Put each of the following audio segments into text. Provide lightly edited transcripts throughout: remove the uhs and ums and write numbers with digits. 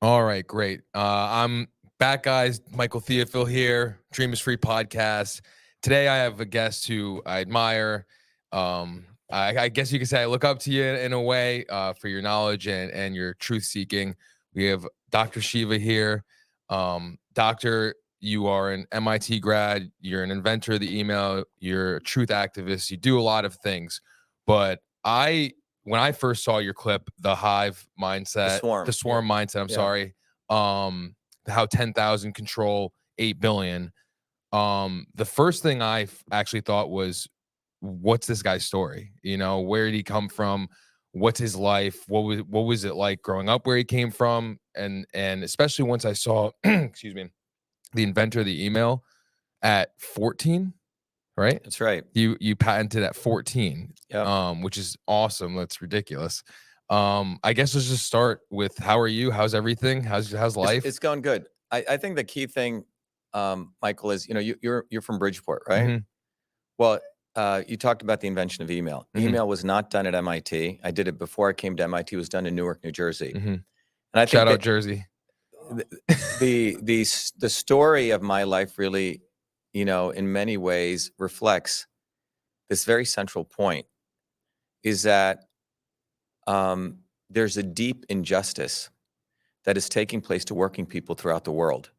All right, great. I'm back, guys. Michael Theophil here, Dream is Free podcast. Today, I have a guest who I admire. I guess you could say I look up to you in a way for your knowledge and your truth seeking. We have Dr. Shiva here. Doctor, you are an MIT grad. You're an inventor of the email. You're a truth activist. You do a lot of things. But when I first saw your clip, the hive mindset, the swarm mindset, I'm sorry, how 10,000 control 8 billion. The first thing I actually thought was, what's this guy's story? You know, where did he come from? What's his life? What was it like growing up where he came from? And especially once I saw, excuse me, the inventor of the email at 14. Right? That's right. You patented at 14, Yep. which is awesome. That's ridiculous. I guess let's just start with, how are you? How's everything? How's life? It's going good. I think the key thing, Michael, is, you know, you're from Bridgeport, right? Mm-hmm. Well, you talked about the invention of email. Mm-hmm. Email was not done at MIT. I did it before I came to MIT. It was done in Newark, New Jersey. Mm-hmm. And I think shout out Jersey. The story of my life really, you know, in many ways reflects this very central point, is that there's a deep injustice that is taking place to working people throughout the world.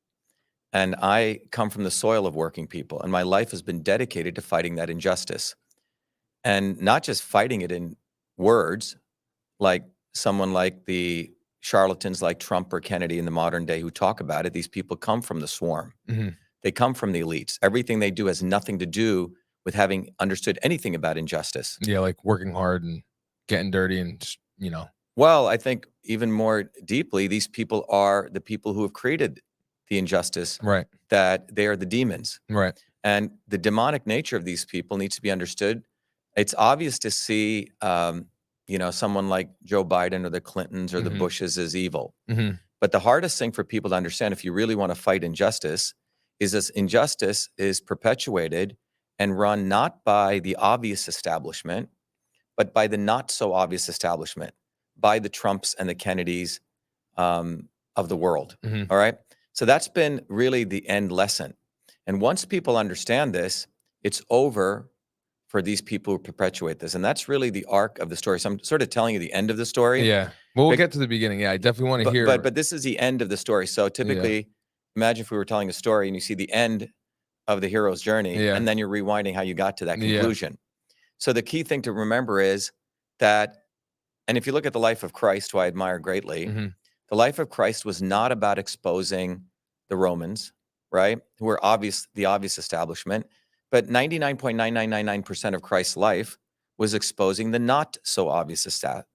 And I come from the soil of working people, and my life has been dedicated to fighting that injustice. And not just fighting it in words, like someone like the charlatans like Trump or Kennedy in the modern day who talk about it. These people come from the swarm. Mm-hmm. They come from the elites. Everything they do has nothing to do with having understood anything about injustice. Yeah, like working hard and getting dirty and, you know. Well, I think even more deeply, these people are the people who have created the injustice, right? That they are the demons. Right. And the demonic nature of these people needs to be understood. It's obvious to see, you know, someone like Joe Biden or the Clintons or the Bushes as evil. Mm-hmm. But the hardest thing for people to understand, if you really want to fight injustice, is this injustice is perpetuated and run not by the obvious establishment, but by the not so obvious establishment, by the Trumps and the Kennedys of the world. Mm-hmm. All right. So that's been really the end lesson. And once people understand this, it's over for these people who perpetuate this. And that's really the arc of the story. So I'm sort of telling you the end of the story. Yeah. Well, we'll get to the beginning. Yeah, I definitely want to hear. But this is the end of the story. So typically, imagine if we were telling a story and you see the end of the hero's journey, and then you're rewinding how you got to that conclusion. So the key thing to remember is that, and if you look at the life of Christ, who I admire greatly, the life of Christ was not about exposing the Romans, right, who were the obvious establishment, but 99.9999% of Christ's life was exposing the not so obvious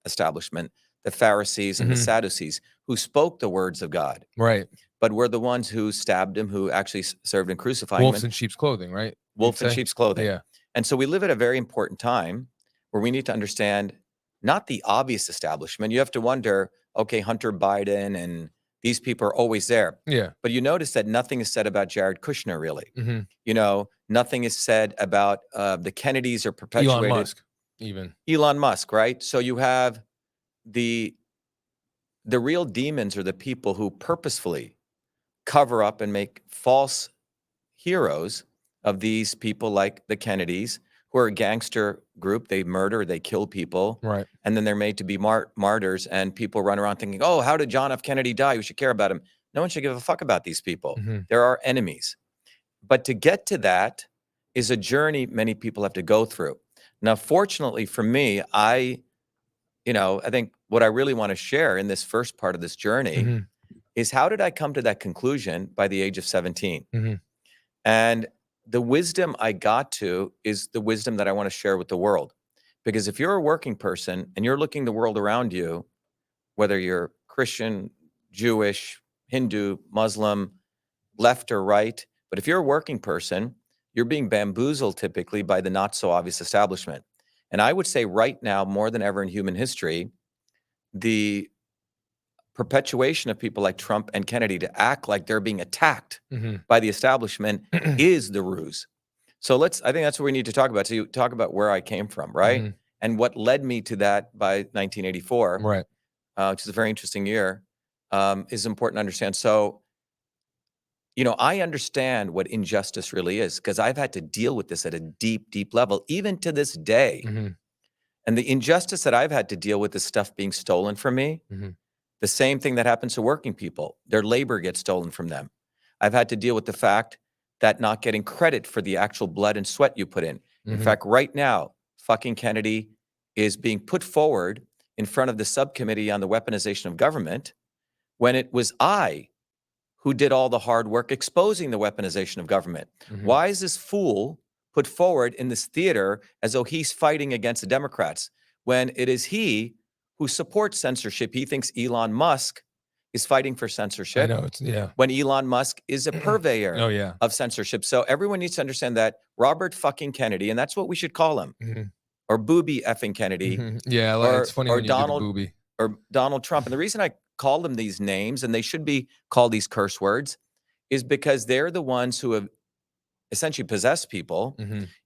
establishment, the Pharisees and the Sadducees, who spoke the words of God, right, but were the ones who stabbed him, who actually served and crucified him. Wolves in sheep's clothing, right? Wolf in sheep's clothing. Yeah. And so we live at a very important time where we need to understand not the obvious establishment. You have to wonder, okay, Hunter Biden and these people are always there. Yeah. But you notice that nothing is said about Jared Kushner, really. You know, nothing is said about the Kennedys or perpetuated. Elon Musk, even. Elon Musk, right? So you have the real demons are the people who purposefully cover up and make false heroes of these people like the Kennedys, who are a gangster group. They murder, they kill people. Right. And then they're made to be martyrs, and people run around thinking, oh, how did John F. Kennedy die? We should care about him. No one should give a fuck about these people. They're our enemies. But to get to that is a journey many people have to go through. Now, fortunately for me, I think what I really want to share in this first part of this journey is, how did I come to that conclusion by the age of 17? And the wisdom I got to is the wisdom that I want to share with the world. Because if you're a working person and you're looking the world around you, whether you're Christian, Jewish, Hindu, Muslim, left or right, but if you're a working person, you're being bamboozled typically by the not so obvious establishment. And I would say right now, more than ever in human history, the perpetuation of people like Trump and Kennedy to act like they're being attacked by the establishment is the ruse. So I think that's what we need to talk about. So you talk about where I came from, right? And what led me to that by 1984, right, which is a very interesting year. is important to understand. So, you know, I understand what injustice really is because I've had to deal with this at a deep, deep level, even to this day. And the injustice that I've had to deal with is stuff being stolen from me. The same thing that happens to working people. Their labor gets stolen from them. I've had to deal with the fact that not getting credit for the actual blood and sweat you put in. In fact, right now, fucking Kennedy is being put forward in front of the subcommittee on the weaponization of government when it was I who did all the hard work exposing the weaponization of government. Why is this fool put forward in this theater as though he's fighting against the Democrats when it is he who supports censorship? He thinks Elon Musk is fighting for censorship. I know, it's, yeah. When Elon Musk is a purveyor Oh, yeah. of censorship. So everyone needs to understand that Robert fucking Kennedy, and that's what we should call him, or Booby effing Kennedy. Yeah, or, it's funny or when you Donald, do the booby. or Donald Trump. And the reason I call them these names, and they should be called these curse words, is because they're the ones who have essentially possessed people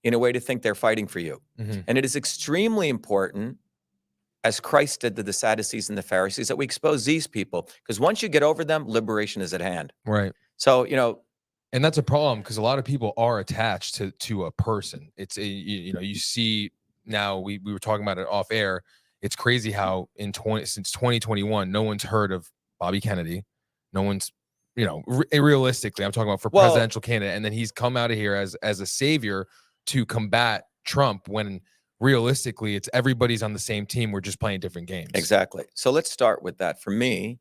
in a way to think they're fighting for you. And it is extremely important, as Christ did to the Sadducees and the Pharisees, that we expose these people, because once you get over them, liberation is at hand. Right. So, you know, and that's a problem because a lot of people are attached to a person. It's a, you know, you see now, we were talking about it off air. It's crazy how since 2021, no one's heard of Bobby Kennedy. No one's, you know, realistically, I'm talking about for presidential candidate. And then he's come out of here as a savior to combat Trump when realistically it's everybody's on the same team. We're just playing different games. Exactly. So let's start with that. For me,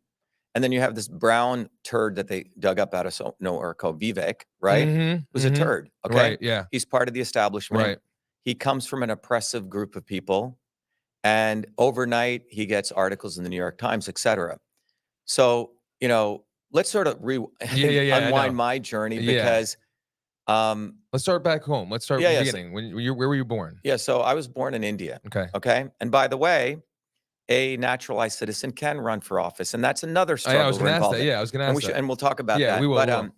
and then you have this brown turd that they dug up out of nowhere called Vivek, right? Who's a turd, okay? Right, yeah. He's part of the establishment. Right. He comes from an oppressive group of people. And overnight, he gets articles in the New York Times, et cetera. So, you know, let's sort of unwind my journey because... let's start back home. Let's start from the beginning. Where were you born? Yeah, so I was born in India. Okay. Okay. And by the way, a naturalized citizen can run for office, and that's another struggle. I was going to ask that. Yeah, I was going to ask that. And we'll talk about that. We will. But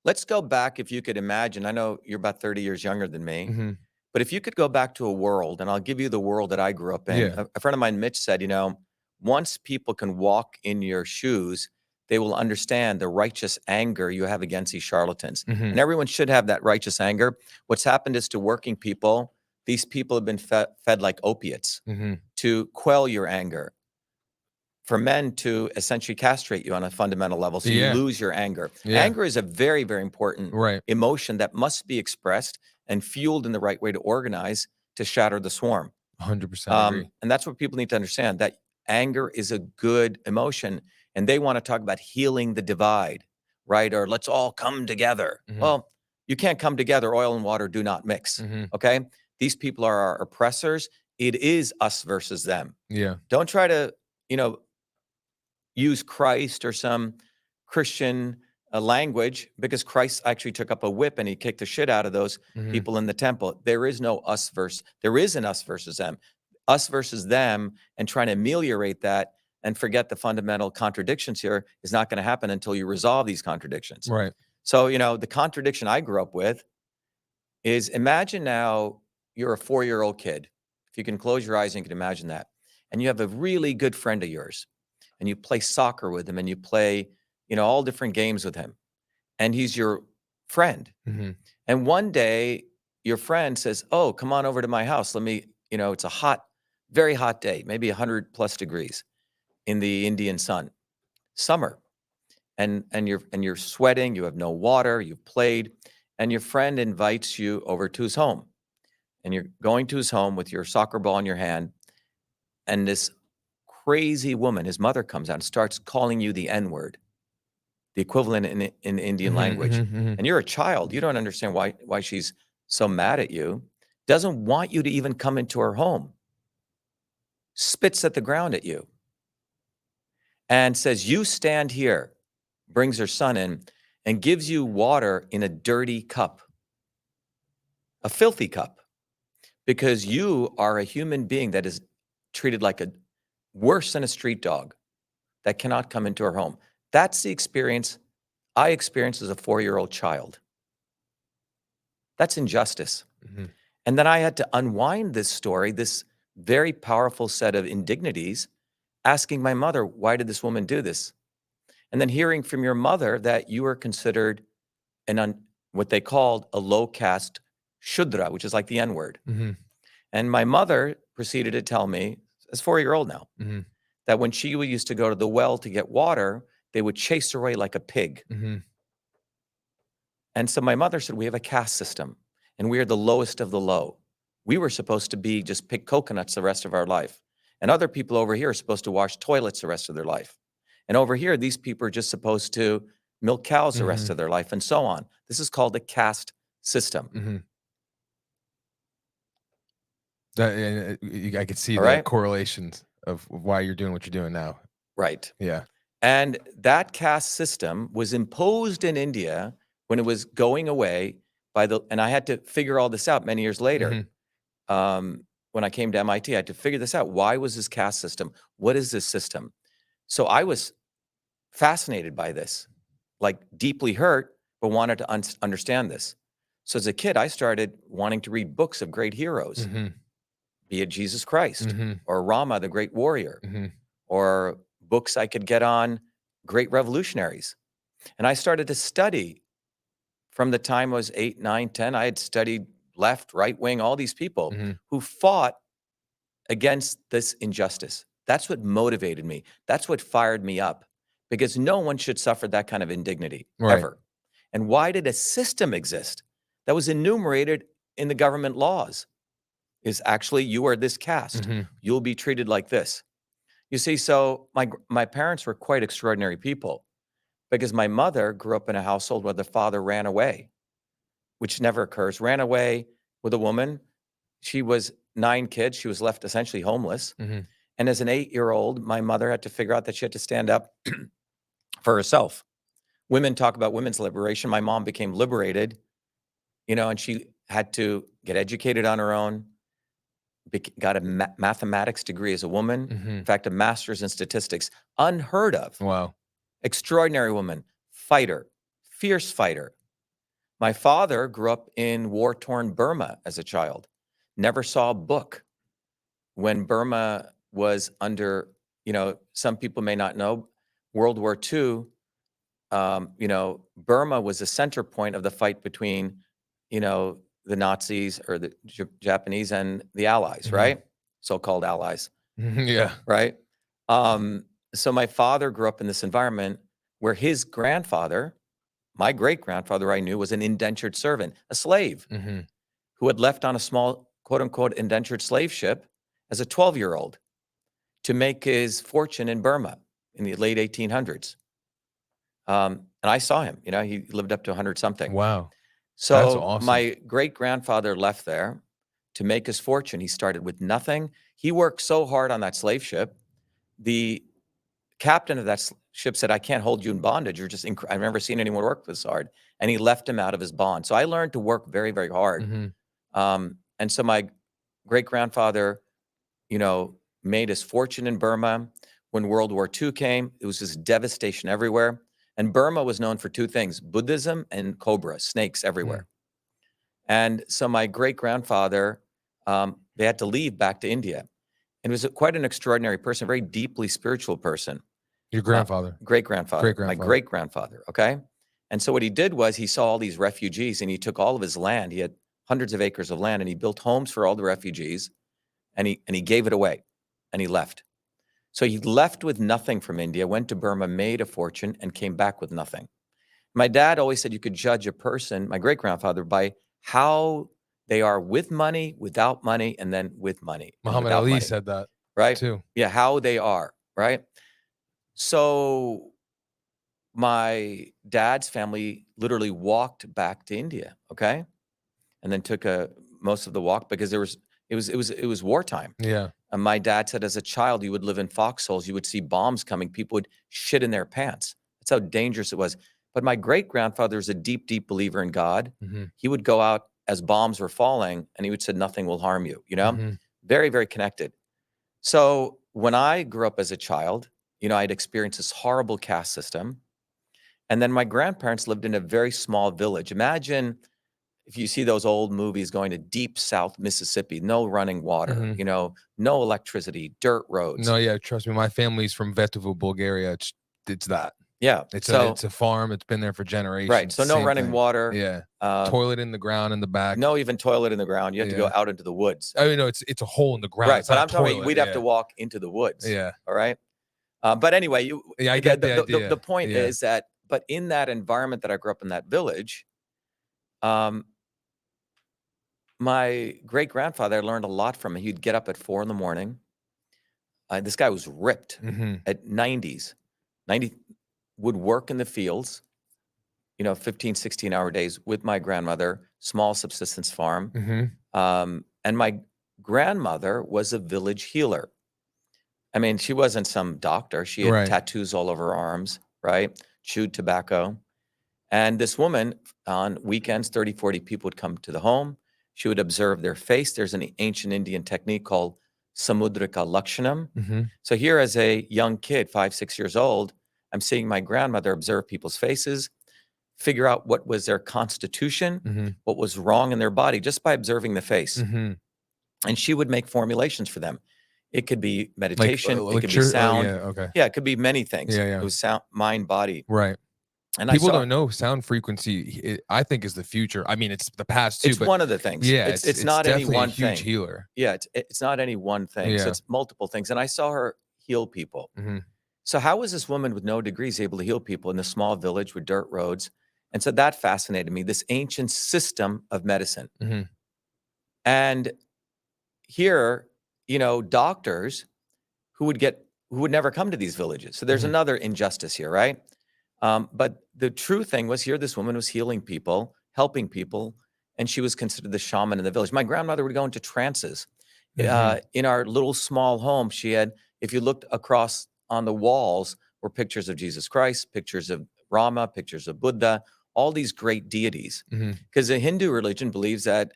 let's go back, if you could imagine. I know you're about 30 years younger than me, but if you could go back to a world, and I'll give you the world that I grew up in. A friend of mine, Mitch, said, you know, once people can walk in your shoes, they will understand the righteous anger you have against these charlatans. And everyone should have that righteous anger. What's happened is to working people, these people have been fed like opiates to quell your anger. For men to essentially castrate you on a fundamental level, so you lose your anger. Anger is a very, very important emotion that must be expressed and fueled in the right way to organize to shatter the swarm. 100% agree. And that's what people need to understand, that anger is a good emotion. And they want to talk about healing the divide, right? Or let's all come together. Well, you can't come together. Oil and water do not mix, okay? These people are our oppressors. It is us versus them. Yeah. Don't try to, you know, use Christ or some Christian language, because Christ actually took up a whip and he kicked the shit out of those people in the temple. There is no us versus, there is an us versus them. Us versus them, and trying to ameliorate that and forget the fundamental contradictions here is not going to happen until you resolve these contradictions. Right. So, you know, the contradiction I grew up with is, imagine now you're a 4-year-old kid. If you can close your eyes and you can imagine that. And you have a really good friend of yours, and you play soccer with him, and you play, you know, all different games with him. And he's your friend. And one day your friend says, oh, come on over to my house. Let me, you know, it's a hot, very hot day, maybe 100+ degrees in the Indian sun, summer. And you're sweating, you have no water, you've played, and your friend invites you over to his home. And you're going to his home with your soccer ball in your hand, and this crazy woman, his mother, comes out and starts calling you the N-word, the equivalent in Indian language. And you're a child. You don't understand why she's so mad at you. Doesn't want you to even come into her home. Spits at the ground at you. And says, you stand here. Brings her son in and gives you water in a dirty cup. A filthy cup. Because you are a human being that is treated like a worse than a street dog that cannot come into her home. That's the experience I experienced as a 4-year-old child. That's injustice. And then I had to unwind this story, this very powerful set of indignities, asking my mother, why did this woman do this? And then hearing from your mother that you were considered what they called a low caste Shudra, which is like the N-word. And my mother proceeded to tell me, as a 4-year-old now, that when she used to go to the well to get water, they would chase her away like a pig. And so my mother said, we have a caste system, and we are the lowest of the low. We were supposed to be just pick coconuts the rest of our life. And other people over here are supposed to wash toilets the rest of their life. And over here, these people are just supposed to milk cows the rest of their life, and so on. This is called a caste system. I could see the correlations of why you're doing what you're doing now. Right. Yeah. And that caste system was imposed in India when it was going away and I had to figure all this out many years later. When I came to MIT, I had to figure this out. Why was this caste system? What is this system? So I was fascinated by this, like deeply hurt, but wanted to understand this. So as a kid, I started wanting to read books of great heroes, be it Jesus Christ or Rama, the great warrior, or books I could get on great revolutionaries. And I started to study from the time I was 8, 9, 10. I had studied left, right wing, all these people who fought against this injustice. That's what motivated me. That's what fired me up, because no one should suffer that kind of indignity ever. And why did a system exist that was enumerated in the government laws? Is actually, you are this caste. You'll be treated like this. You see, so my parents were quite extraordinary people, because my mother grew up in a household where the father ran away, which never occurs, ran away with a woman. She was 9 kids. She was left essentially homeless. And as an 8-year-old, my mother had to figure out that she had to stand up for herself. Women talk about women's liberation. My mom became liberated, and she had to get educated on her own, got a mathematics degree as a woman. In fact, a master's in statistics, unheard of. Wow. Extraordinary woman, fighter, fierce fighter. My father grew up in war-torn Burma as a child, never saw a book. When Burma was under, some people may not know, World War II, Burma was the center point of the fight between, the Nazis or the Japanese and the Allies, right? So-called allies. Yeah. Right? So my father grew up in this environment where his grandfather, my great-grandfather I knew, was an indentured servant, a slave, who had left on a small, quote-unquote, indentured slave ship as a 12-year-old to make his fortune in Burma in the late 1800s. And I saw him, he lived up to 100-something. Wow. So that's awesome. My great-grandfather left there to make his fortune. He started with nothing. He worked so hard on that slave ship. The captain of that ship said, I can't hold you in bondage. You're just I've never seen anyone work this hard. And he left him out of his bond. So I learned to work very, very hard. And so my great-grandfather, made his fortune in Burma. When World War II came, it was just devastation everywhere. And Burma was known for 2 things, Buddhism and cobra, snakes everywhere. And so my great-grandfather, they had to leave back to India. And he was quite an extraordinary person, a very deeply spiritual person. Your grandfather? Great-grandfather. My great-grandfather, okay? And so what he did was he saw all these refugees, and he took all of his land. He had hundreds of acres of land, and he built homes for all the refugees, and he gave it away, and he left. So he left with nothing from India, went to Burma, made a fortune, and came back with nothing. My dad always said you could judge a person, my great-grandfather, by how they are with money, without money, and then with money. Muhammad Ali said that, right? Too. Yeah, how they are, right? So my dad's family literally walked back to India, okay? And then took most of the walk because it was wartime. Yeah. And my dad said as a child, you would live in foxholes, you would see bombs coming, people would shit in their pants. That's how dangerous it was. But my great-grandfather was a deep, deep believer in God. He would go out as bombs were falling, and he would say, nothing will harm you, Very, very connected. So when I grew up as a child, I'd experienced this horrible caste system. And then my grandparents lived in a very small village. Imagine if you see those old movies going to deep South Mississippi, no running water, Mhm. you know, no electricity, dirt roads. No, yeah, trust me, my family's from Vetovo, Bulgaria. It's that. Yeah. It's So a farm. It's been there for right. generations. So no Same running thing. water. Yeah. Uh, Toilet in the ground in the back. no even toilet in the ground. You have to go Yeah. out into the woods. I mean, no, it's a hole in the ground. Right. It's But not I'm a talking toilet. we'd have to walk into the woods. Yeah. All right. But anyway, Yeah, I get the idea. The point Yeah. is that, but in that environment that I grew up in, that village, my great grandfather, I learned a lot from him. He'd get up at 4 a.m. This guy was ripped Mhm. at 90s, 90, would work in the fields, you know, 15, 16-hour days with my grandmother, small subsistence farm. Mhm. And my grandmother was a village healer. I mean, she wasn't some doctor. She had Right. tattoos all over her arms, right? Chewed tobacco. And this woman, on weekends, 30, 40 people would come to the home. She would observe their face. There's an ancient Indian technique called Samudrika Lakshanam. Mhm. So here, as a young kid, 5, 6 years old, I'm seeing my grandmother observe people's faces, figure out what was their constitution, Mhm. what was wrong in their body, just by observing the face. Mhm. And she would make formulations for them. It could be meditation, it could be Oh, sound. yeah, okay. Yeah, it could be many things. Yeah, yeah. It was sound, mind, body. Right. And People I saw don't know sound frequency, I think, is the future. I mean, it's the past too, it's but one of the things. yeah, It's not any definitely a one huge thing. healer. Yeah, it's not any one thing. So Yeah. it's multiple things. And I saw her heal people. Mhm. So how was this woman with no degrees able to heal people in this small village with dirt roads? And so that fascinated me, this ancient system of medicine. Mhm. And here, you know, doctors who would never come to these villages. So there's Mhm. another injustice here, right? But the true thing was, here this woman was healing people, helping people, and she was considered the shaman in the village. My grandmother would go into trances. Mhm. In our little small home, she had, if you looked across on the walls, were pictures of Jesus Christ, pictures of Rama, pictures of Buddha, all these great deities. Mhm. Because the Hindu religion believes that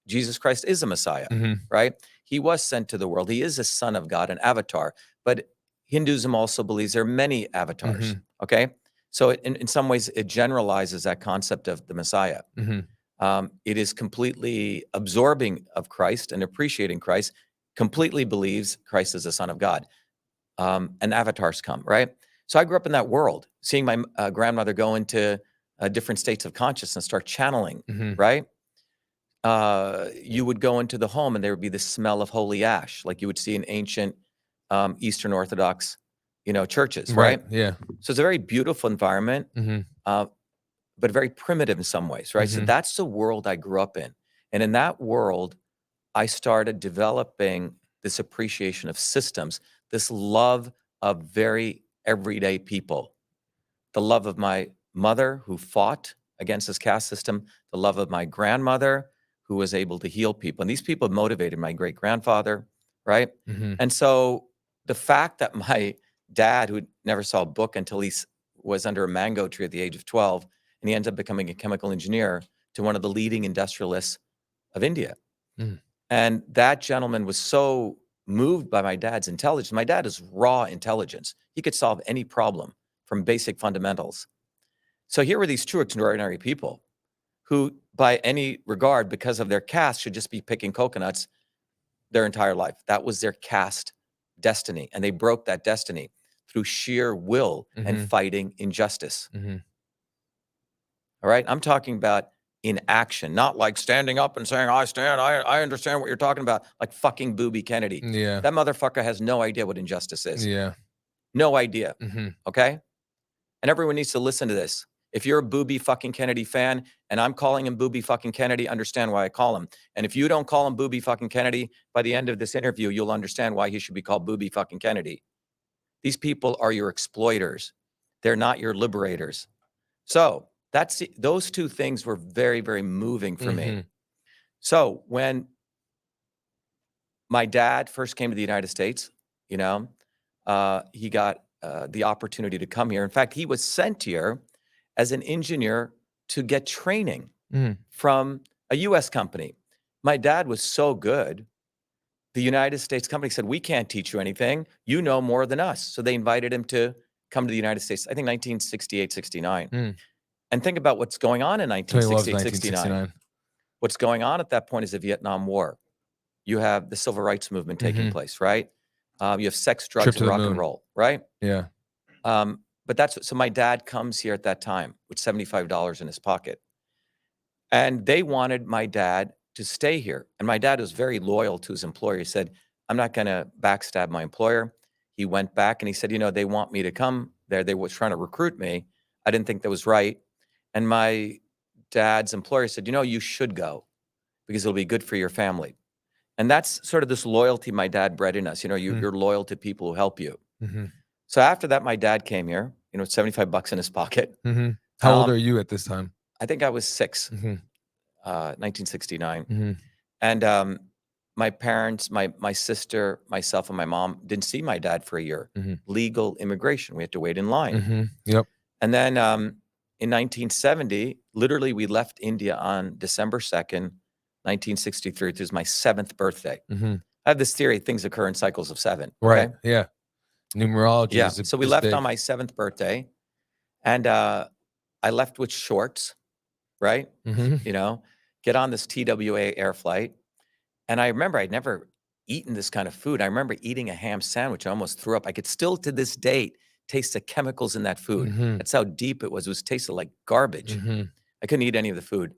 Jesus Christ is a Messiah, Mhm. right? He was sent to the world. He is a son of God, an avatar. But Hinduism also believes there are many avatars, Mhm. okay? So in some ways, it generalizes that concept of the Messiah. Mhm. It is completely absorbing of Christ and appreciating Christ, completely believes Christ is the Son of God. And avatars come, right? So I grew up in that world, seeing my grandmother go into different states of consciousness, start channeling, Mhm. right? You would go into the home and there would be the smell of holy ash, like you would see in ancient Eastern Orthodox, you know, churches, Right. right? Yeah. So it's a very beautiful environment, Mhm. but very primitive in some ways, right? So Mhm. that's the world I grew up in. And in that world, I started developing this appreciation of systems, this love of very everyday people, the love of my mother who fought against this caste system, the love of my grandmother who was able to heal people. And these people motivated my great grandfather, right? Mhm. And so the fact that my dad, who never saw a book until he was under a mango tree at the age of 12, and he ends up becoming a chemical engineer to one of the leading industrialists of India. Mhm. And that gentleman was so moved by my dad's intelligence. My dad is raw intelligence. He could solve any problem from basic fundamentals. So here were these true extraordinary people who, by any regard, because of their caste, should just be picking coconuts their entire life. That was their caste destiny. And they broke that destiny through sheer will and Mhm. fighting injustice. Mhm. All right. I'm talking about in action, not like standing up and saying, I stand, I understand what you're talking about, like fucking Booby Kennedy. Yeah. That motherfucker has no idea what injustice is. Yeah. No idea. Mhm. Okay. And everyone needs to listen to this. If you're a Booby fucking Kennedy fan and I'm calling him Booby fucking Kennedy, understand why I call him. And if you don't call him Booby fucking Kennedy, by the end of this interview, you'll understand why he should be called Booby fucking Kennedy. These people are your exploiters. They're not your liberators. So those two things were very, very moving for me. Mhm. So when my dad first came to the United States, you know, he got the opportunity to come here. In fact, he was sent here as an engineer to get training Mhm. from a US company. My dad was so good. The United States company said, we can't teach you anything. You know more than us. So they invited him to come to the United States, I think 1968, 69. Mhm. And think about what's going on in Tony loves 1968-69. What's going on at that point is the Vietnam War. You have the civil rights movement taking place, right? You have sex, drugs, and rock and roll, right? Yeah. But that's so my dad comes here at that time with $75 in his pocket. And they wanted my dad to stay here. And my dad was very loyal to his employer. He said, I'm not going to backstab my employer. He went back and he said, you know, they want me to come there. They were trying to recruit me. I didn't think that was right. And my dad's employer said, you know, you should go because it'll be good for your family. And that's sort of this loyalty my dad bred in us. You know, you're loyal to people who help you. So after that, my dad came here, you know, $75 in his pocket. How old are you at this time? I think I was 6, 1969. And my parents, my sister, myself, and my mom didn't see my dad for a year. Legal immigration. We had to wait in line. Yep. And then in 1970, literally, we left India on December 2nd, 1963. It was my 7th birthday. I have this theory, things occur in cycles of 7. Right. Okay? Yeah. Numerology. Yeah. So we left on my 7th birthday. And I left with shorts, right? You know, get on this TWA air flight. And I remember I'd never eaten this kind of food. I remember eating a ham sandwich. I almost threw up. I could still, to this date, taste the chemicals in that food. That's how deep it was. It was tasted like garbage. I couldn't eat any of the food.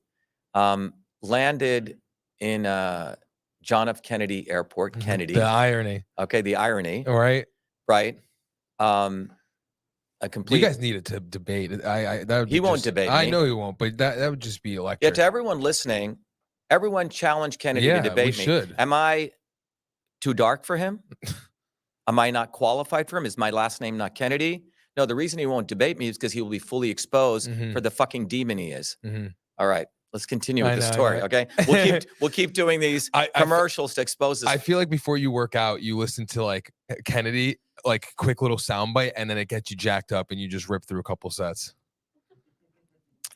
Landed in John F. Kennedy Airport, Kennedy. The irony. Okay, the irony. All right. Right. A complete. You guys needed to debate. That would he won't debate me. I know he won't, but that would just be electric. Yeah, to everyone listening, everyone challenge Kennedy to debate me. Should. Am I too dark for him? Am I not qualified for him? Is my last name not Kennedy? No, the reason he won't debate me is because he will be fully exposed for the fucking demon he is. All right, let's continue with the story, okay? We'll keep doing these commercials to expose this. I feel like before you work out, you listen to like Kennedy, like quick little soundbite, and then it gets you jacked up and you just rip through a couple sets.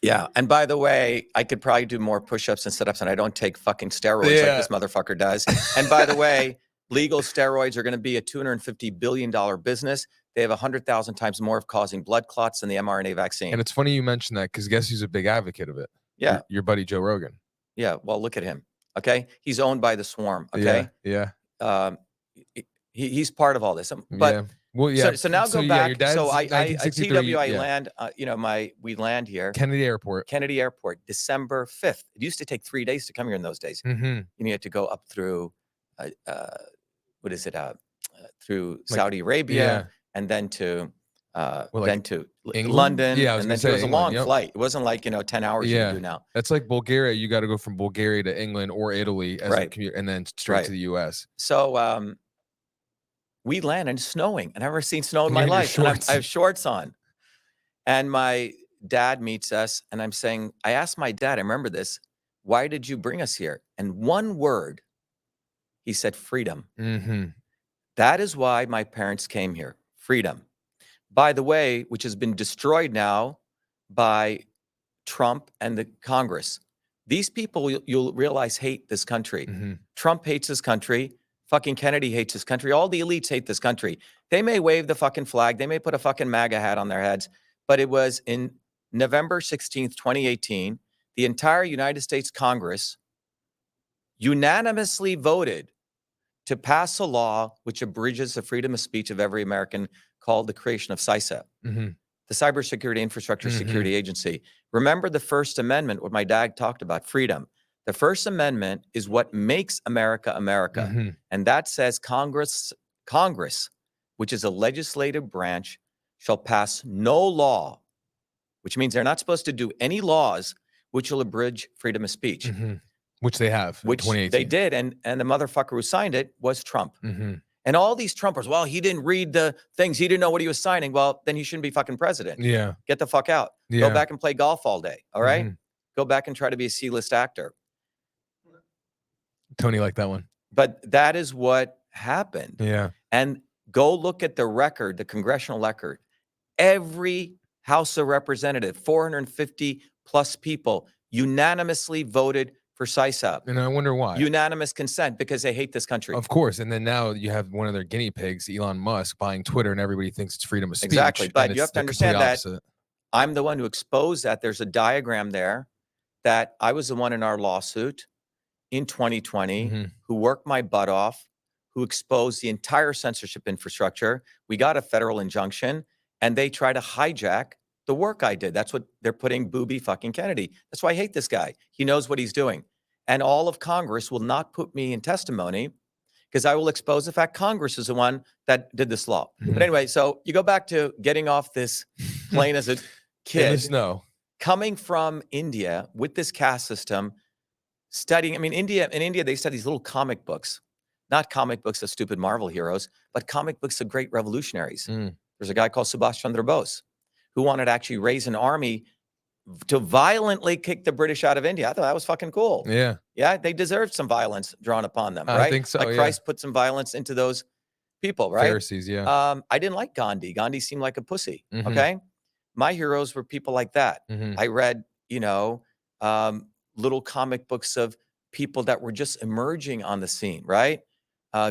Yeah, and by the way, I could probably do more push-ups and sit-ups, and I don't take fucking steroids like this motherfucker does. And by the way, legal steroids are going to be a $250 billion business. They have 100,000 times more of causing blood clots than the mRNA vaccine. And it's funny you mentioned that because guess who's a big advocate of it? Yeah. Your buddy Joe Rogan. Yeah, well, look at him, okay? He's owned by the swarm, okay? Yeah. He's part of all this. But yeah. Well, yeah. So now go back. So I land, you know, we land here. Kennedy Airport, December 5th. It used to take 3 days to come here in those days. You had to go up through, what is it? Through Saudi Arabia, and then to London. Yeah, and then it was a long flight. It wasn't like 10 hours you can do now. That's like Bulgaria. You got to go from Bulgaria to England or Italy as a commute, and then straight to the U.S. So we land and it's snowing. I've never seen snow in my life. And I have shorts on. And my dad meets us, and I'm saying, I asked my dad, I remember this, why did you bring us here? And one word, he said, freedom. That is why my parents came here, freedom. By the way, which has been destroyed now by Trump and the Congress. These people, you'll realize, hate this country. Trump hates this country. Fucking Kennedy hates this country. All the elites hate this country. They may wave the fucking flag. They may put a fucking MAGA hat on their heads. But it was in November 16th, 2018, the entire United States Congress unanimously voted to pass a law which abridges the freedom of speech of every American called the creation of CISA, the Cybersecurity Infrastructure Security Agency. Remember the First Amendment, what my dad talked about, freedom. The First Amendment is what makes America America. And that says Congress, which is a legislative branch, shall pass no law, which means they're not supposed to do any laws which will abridge freedom of speech. Which they have. Which they did. And the motherfucker who signed it was Trump. And all these Trumpers, well, he didn't read the things. He didn't know what he was signing. Well, then he shouldn't be fucking president. Yeah. Get the fuck out. Go back and play golf all day. All right. Go back and try to be a C-list actor. Tony liked that one. But that is what happened. Yeah. And go look at the record, the congressional record. Every House of Representatives, 450 plus people, unanimously voted for CISA. And I wonder why. Unanimous consent, because they hate this country. Of course. And then now you have one of their guinea pigs, Elon Musk, buying Twitter, and everybody thinks it's freedom of speech. Exactly. But you have to understand that I'm the one who exposed that. There's a diagram there that I was the one in our lawsuit in 2020 who worked my butt off, who exposed the entire censorship infrastructure. We got a federal injunction, and they try to hijack the work I did. That's what they're putting Booby fucking Kennedy. That's why I hate this guy. He knows what he's doing. And all of Congress will not put me in testimony because I will expose the fact Congress is the one that did this law. But anyway, so you go back to getting off this plane as a kid. In the snow. Coming from India with this caste system, studying, I mean, in India, they study these little comic books, not comic books of stupid Marvel heroes, but comic books of great revolutionaries. There's a guy called Subhash Chandra Bose who wanted to actually raise an army to violently kick the British out of India. I thought that was fucking cool. Yeah. Yeah, they deserved some violence drawn upon them, right? I think so, like Christ put some violence into those people, right? Pharisees, yeah. I didn't like Gandhi. Gandhi seemed like a pussy, okay? My heroes were people like that. I read, you know, little comic books of people that were just emerging on the scene, right?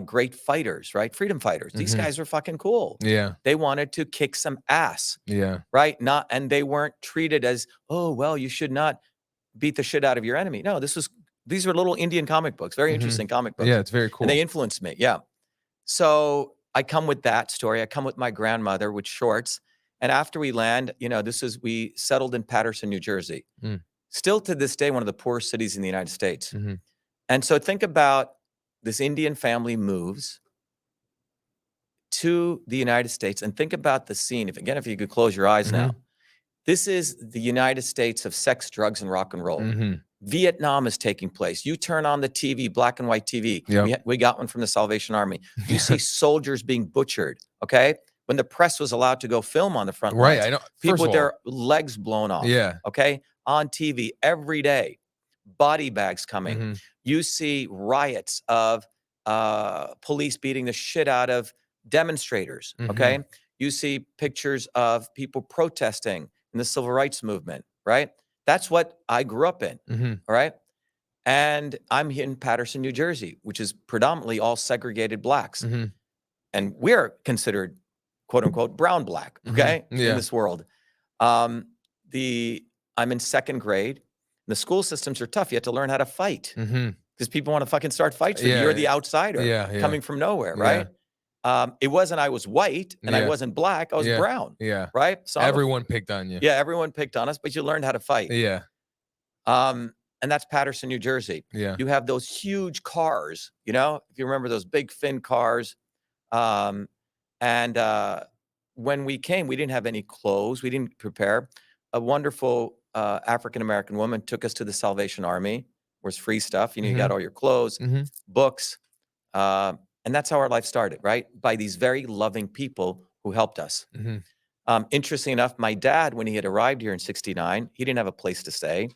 Great fighters, right? Freedom fighters. These guys were fucking cool. Yeah. They wanted to kick some ass. Yeah. Right? And they weren't treated as, oh, well, you should not beat the shit out of your enemy. No, these were little Indian comic books, very interesting comic books. Yeah, it's very cool. And they influenced me. Yeah. So I come with that story. I come with my grandmother with shorts. And after we land, you know, we settled in Paterson, New Jersey. Still to this day, one of the poorest cities in the United States. And so think about this Indian family moves to the United States and think about the scene. If you could close your eyes now, this is the United States of sex, drugs, and rock and roll. Vietnam is taking place. You turn on the TV, black and white TV. Yep. We got one from the Salvation Army. You see soldiers being butchered. Okay. When the press was allowed to go film on the front lines, I know. people with their legs blown off. Yeah. Okay. On TV every day, body bags coming. You see riots of police beating the shit out of demonstrators. Okay. You see pictures of people protesting in the civil rights movement, right? That's what I grew up in. All right. And I'm here in Paterson, New Jersey, which is predominantly all segregated blacks. And we're considered quote unquote brown black, okay, in this world. I'm in second grade. The school systems are tough. You have to learn how to fight because people want to fucking start fights with you. You're the outsider coming from nowhere, right? It wasn't I was white and I wasn't black. I was brown. Yeah. Right? So everyone picked on you. Yeah, everyone picked on us, but you learned how to fight. Yeah. And that's Paterson, New Jersey. Yeah. You have those huge cars, you know, if you remember those big fin cars. When we came, we didn't have any clothes. We didn't prepare. A wonderful African-American woman took us to the Salvation Army, where it's free stuff. You know, you got all your clothes, books. And that's how our life started, right? By these very loving people who helped us. Interesting enough, my dad, when he had arrived here in '69, he didn't have a place to stay.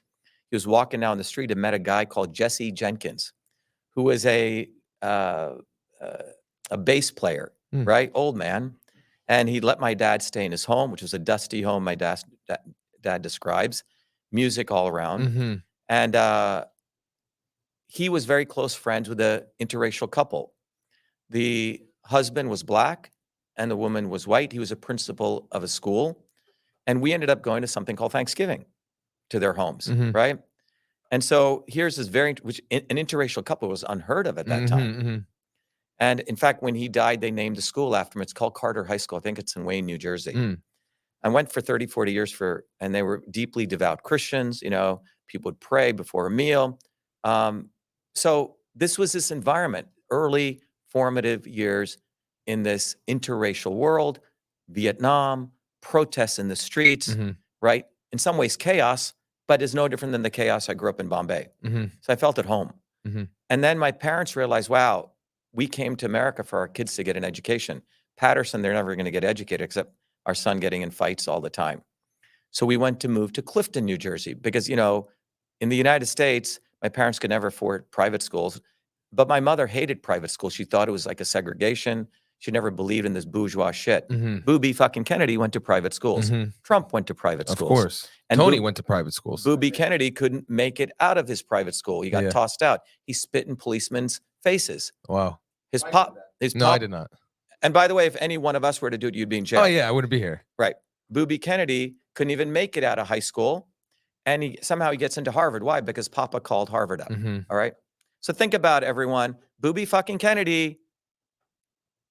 He was walking down the street and met a guy called Jesse Jenkins, who was a bass player, right? Old man. And he let my dad stay in his home, which was a dusty home my dad describes, music all around. And he was very close friends with an interracial couple. The husband was black and the woman was white. He was a principal of a school. And we ended up going to something called Thanksgiving to their homes, right? And so here's this an interracial couple was unheard of at that time. And in fact, when he died, they named the school after him. It's called Carter High School. I think it's in Wayne, New Jersey. I went for 30, 40 years and they were deeply devout Christians. You know, people would pray before a meal. So this was this environment, early formative years in this interracial world, Vietnam, protests in the streets, right? In some ways chaos, but is no different than the chaos I grew up in Bombay. So I felt at home. And then my parents realized, wow, we came to America for our kids to get an education. Paterson, they're never going to get educated except our son getting in fights all the time. So we went to move to Clifton, New Jersey, because, you know, in the United States, my parents could never afford private schools. But my mother hated private schools. She thought it was like a segregation. She never believed in this bourgeois shit. Booby fucking Kennedy went to private schools. Trump went to private schools. Of course. And Tony went to private schools. Booby Kennedy couldn't make it out of his private school. He got tossed out. He spit in policemen's faces. Wow. No, I did not. And by the way, if any one of us were to do it, you'd be in jail. Oh, yeah, I wouldn't be here. Right. Booby Kennedy couldn't even make it out of high school. And somehow he gets into Harvard. Why? Because Papa called Harvard up. All right. So think about everyone. Booby fucking Kennedy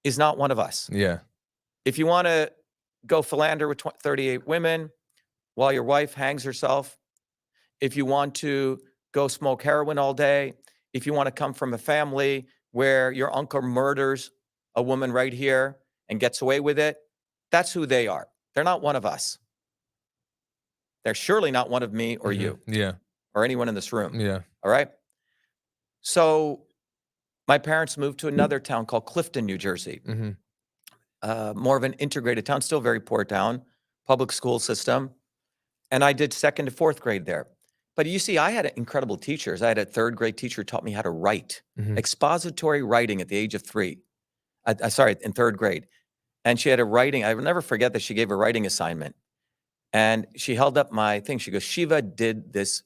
is not one of us. Yeah. If you want to go philander with 38 women while your wife hangs herself, if you want to go smoke heroin all day, if you want to come from a family where your uncle murders a woman right here and gets away with it, that's who they are. They're not one of us. They're surely not one of me or you. Yeah. Or anyone in this room. Yeah. All right. So my parents moved to another town called Clifton, New Jersey. More of an integrated town, still very poor town, public school system. And I did 2nd to 4th grade there. But you see, I had incredible teachers. I had a 3rd grade teacher who taught me how to write, expository writing at the age of 3. Sorry, in 3rd grade. And she had a writing, I will never forget that she gave a writing assignment. And she held up my thing. She goes, Shiva did this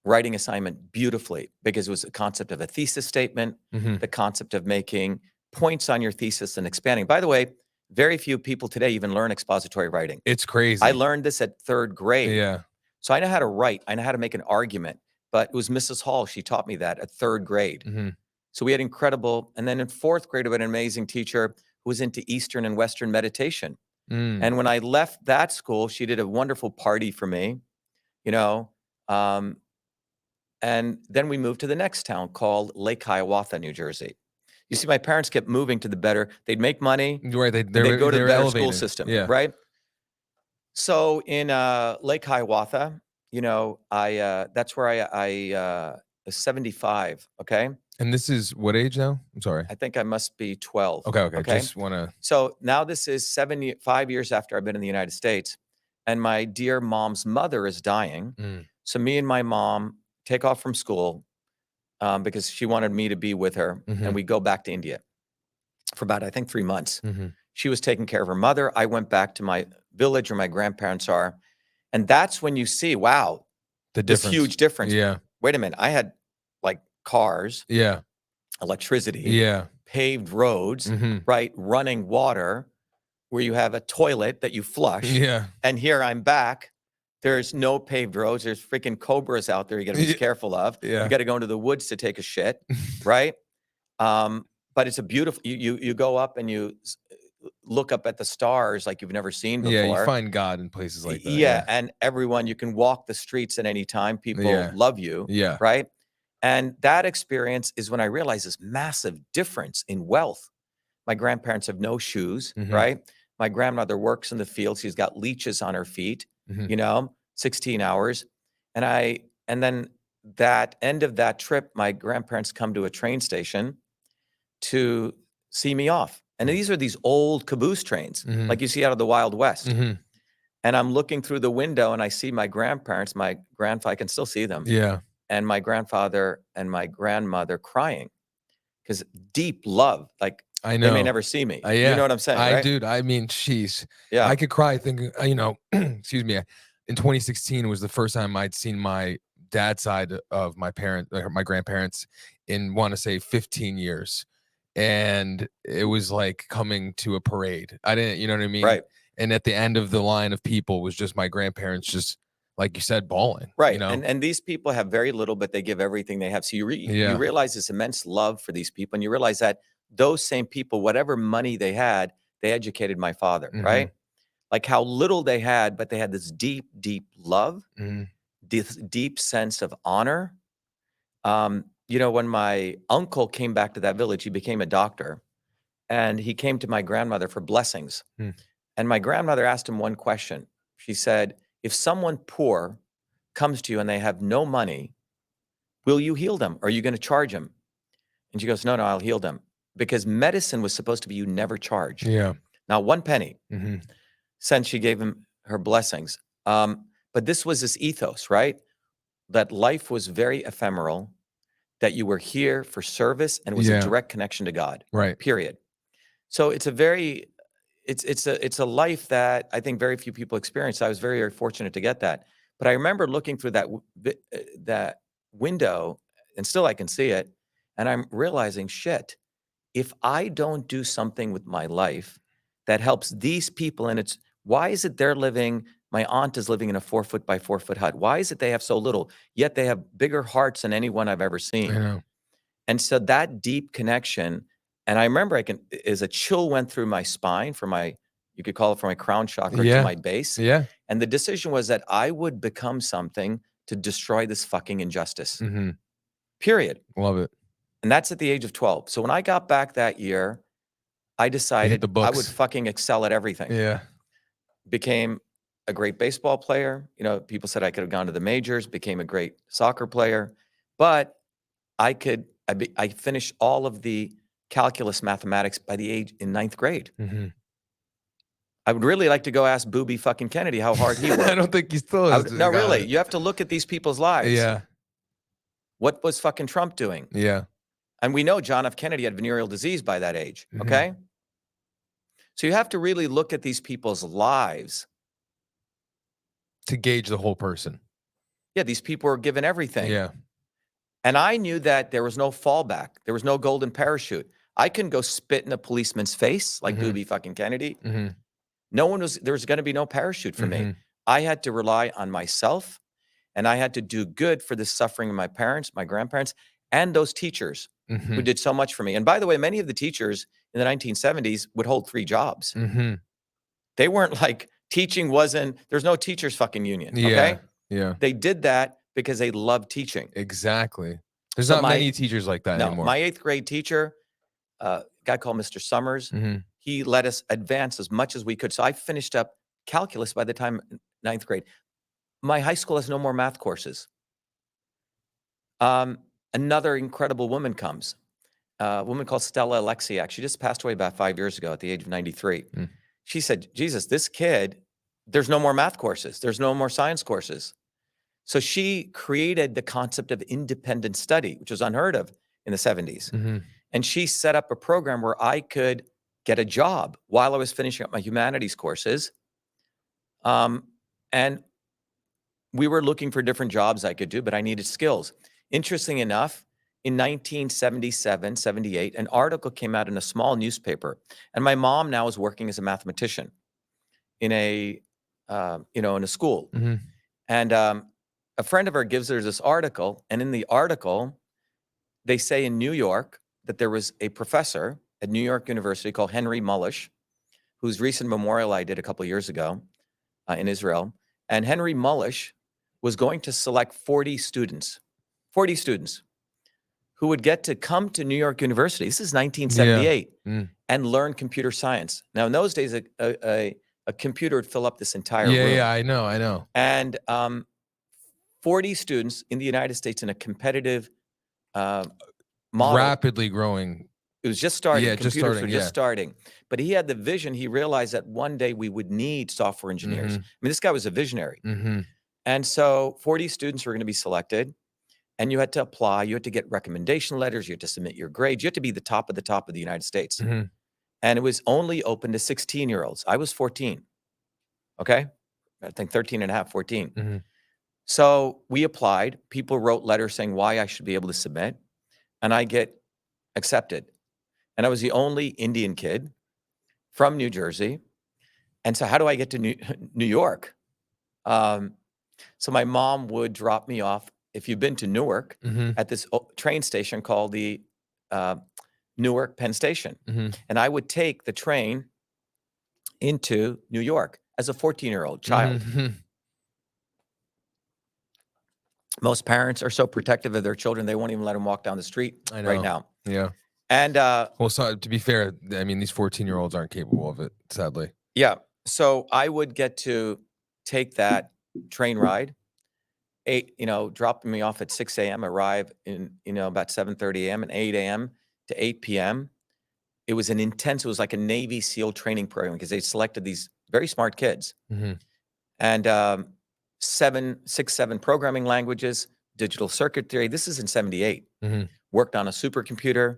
writing assignment beautifully because it was a concept of a thesis statement, the concept of making points on your thesis and expanding. By the way, very few people today even learn expository writing. It's crazy. I learned this at 3rd grade. Yeah. So I know how to write. I know how to make an argument. But it was Mrs. Hall. She taught me that at 3rd grade. So we had incredible. And then in 4th grade, we had an amazing teacher who was into Eastern and Western meditation. And when I left that school, she did a wonderful party for me, you know. And then we moved to the next town called Lake Hiawatha, New Jersey. You see, my parents kept moving to the better. They'd make money. Right. They'd go to the better school system. Yeah. Right. So in Lake Hiawatha, you know, that's where I was 75. Okay. And this is what age now? I'm sorry. I think I must be 12. Okay. Just want to. So now this is 5 years after I've been in the United States, and my dear mom's mother is dying. So me and my mom take off from school because she wanted me to be with her, and we go back to India for about, I think, 3 months. She was taking care of her mother. I went back to my village where my grandparents are, and that's when you see, wow, this huge difference. Yeah. Wait a minute, I had like cars, yeah, electricity, yeah, paved roads, right, running water, where you have a toilet that you flush. Yeah. And here I'm back. There's no paved roads. There's freaking cobras out there you got to be careful of. Yeah. You got to go into the woods to take a shit, right? But it's a beautiful. You go up and you look up at the stars like you've never seen before. Yeah, you find God in places like that. Yeah, and everyone, you can walk the streets at any time. People love you. Yeah. Right. And that experience is when I realized this massive difference in wealth. My grandparents have no shoes, right? My grandmother works in the field. She's got leeches on her feet, you know, 16 hours. And then that end of that trip, my grandparents come to a train station to see me off. And these are these old caboose trains, like you see out of the Wild West. And I'm looking through the window and I see my grandparents, my grandfather, I can still see them. Yeah. And my grandfather and my grandmother crying because deep love, like I know they may never see me. Yeah. You know what I'm saying? Right? Dude, I mean, jeez. Yeah. I could cry thinking, you know, excuse me. In 2016 was the first time I'd seen my dad's side of my grandparents in, want to say, 15 years. And it was like coming to a parade. I didn't, you know what I mean? Right. And at the end of the line of people was just my grandparents, just like you said, bawling. Right. You know? And these people have very little, but they give everything they have. So you realize this immense love for these people. And you realize that those same people, whatever money they had, they educated my father, right? Like how little they had, but they had this deep, deep love, this deep sense of honor. You know, when my uncle came back to that village, he became a doctor and he came to my grandmother for blessings. And my grandmother asked him one question. She said, if someone poor comes to you and they have no money, will you heal them? Or are you going to charge them? And she goes, no, I'll heal them. Because medicine was supposed to be you never charge. Yeah. Now, 1 penny, since she gave him her blessings. But this was this ethos, right? That life was very ephemeral, that you were here for service and it was a direct connection to God. Right. Period. So it's a very, it's a life that I think very few people experience. I was very, very fortunate to get that. But I remember looking through that window, and still I can see it, and I'm realizing, shit, if I don't do something with my life that helps these people, and why is it they're living My aunt is living in a 4-foot by 4-foot hut. Why is it they have so little, yet they have bigger hearts than anyone I've ever seen? I know. And so that deep connection, and I remember as a chill went through my spine from my, you could call it from my crown chakra to my base. Yeah. And the decision was that I would become something to destroy this fucking injustice. Period. Love it. And that's at the age of 12. So when I got back that year, I decided I would fucking excel at everything. Yeah. Became a great baseball player. You know, people said I could have gone to the majors, became a great soccer player, but I finished all of the calculus mathematics by the age in 9th grade. I would really like to go ask Booby fucking Kennedy how hard he worked. I don't think he still is. No, really. You have to look at these people's lives. Yeah. What was fucking Trump doing? Yeah. And we know John F. Kennedy had venereal disease by that age. Okay. So you have to really look at these people's lives to gauge the whole person. Yeah. These people were given everything. Yeah. And I knew that there was no fallback. There was no golden parachute. I couldn't go spit in a policeman's face like Booby fucking Kennedy. There was going to be no parachute for me. I had to rely on myself, and I had to do good for the suffering of my parents, my grandparents, and those teachers who did so much for me. And by the way, many of the teachers in the 1970s would hold 3 jobs. They weren't like, teaching wasn't, there's no teachers fucking union. Okay. Yeah. They did that because they loved teaching. Exactly. There's not many teachers like that anymore. My 8th grade teacher, a guy called Mr. Summers, he let us advance as much as we could. So I finished up calculus by the time 9th grade. My high school has no more math courses. Another incredible woman comes, a woman called Stella Alexiak. She just passed away about 5 years ago at the age of 93. She said, Jesus, this kid, there's no more math courses. There's no more science courses. So she created the concept of independent study, which was unheard of in the 70s. And she set up a program where I could get a job while I was finishing up my humanities courses. And we were looking for different jobs I could do, but I needed skills. Interesting enough, in 1977, 78, an article came out in a small newspaper. And my mom now is working as a mathematician in a, in a school. And a friend of her gives her this article. And in the article, they say in New York that there was a professor at New York University called Henry Mullish, whose recent memorial I did a couple of years ago in Israel. And Henry Mullish was going to select 40 students who would get to come to New York University. This is 1978 and learn computer science. Now, in those days, a computer would fill up this entire room. Yeah, I know. And 40 students in the United States in a competitive model. Rapidly growing. It was just starting. Yeah, Computers were just starting. But he had the vision. He realized that one day we would need software engineers. I mean, this guy was a visionary. And so 40 students were going to be selected. And you had to apply. You had to get recommendation letters. You had to submit your grades. You had to be the top of the United States. And it was only open to 16-year-olds. I was 14. Okay. I think 13 and a half, 14. So we applied. People wrote letters saying why I should be able to submit. And I get accepted. And I was the only Indian kid from New Jersey. And so how do I get to New York? So my mom would drop me off, if you've been to Newark, at this train station called the Newark Penn Station. And I would take the train into New York as a 14-year-old child. Most parents are so protective of their children, they won't even let them walk down the street right now. Yeah. And well, so to be fair, I mean, these 14-year-olds aren't capable of it, sadly. Yeah. So I would get to take that train ride, dropping me off at 6 a.m., arrive in, about 7:30 a.m. and 8 a.m. to 8 p.m. It was it was like a Navy SEAL training program because they selected these very smart kids. And 7 programming languages, digital circuit theory. This is in 78. Worked on a supercomputer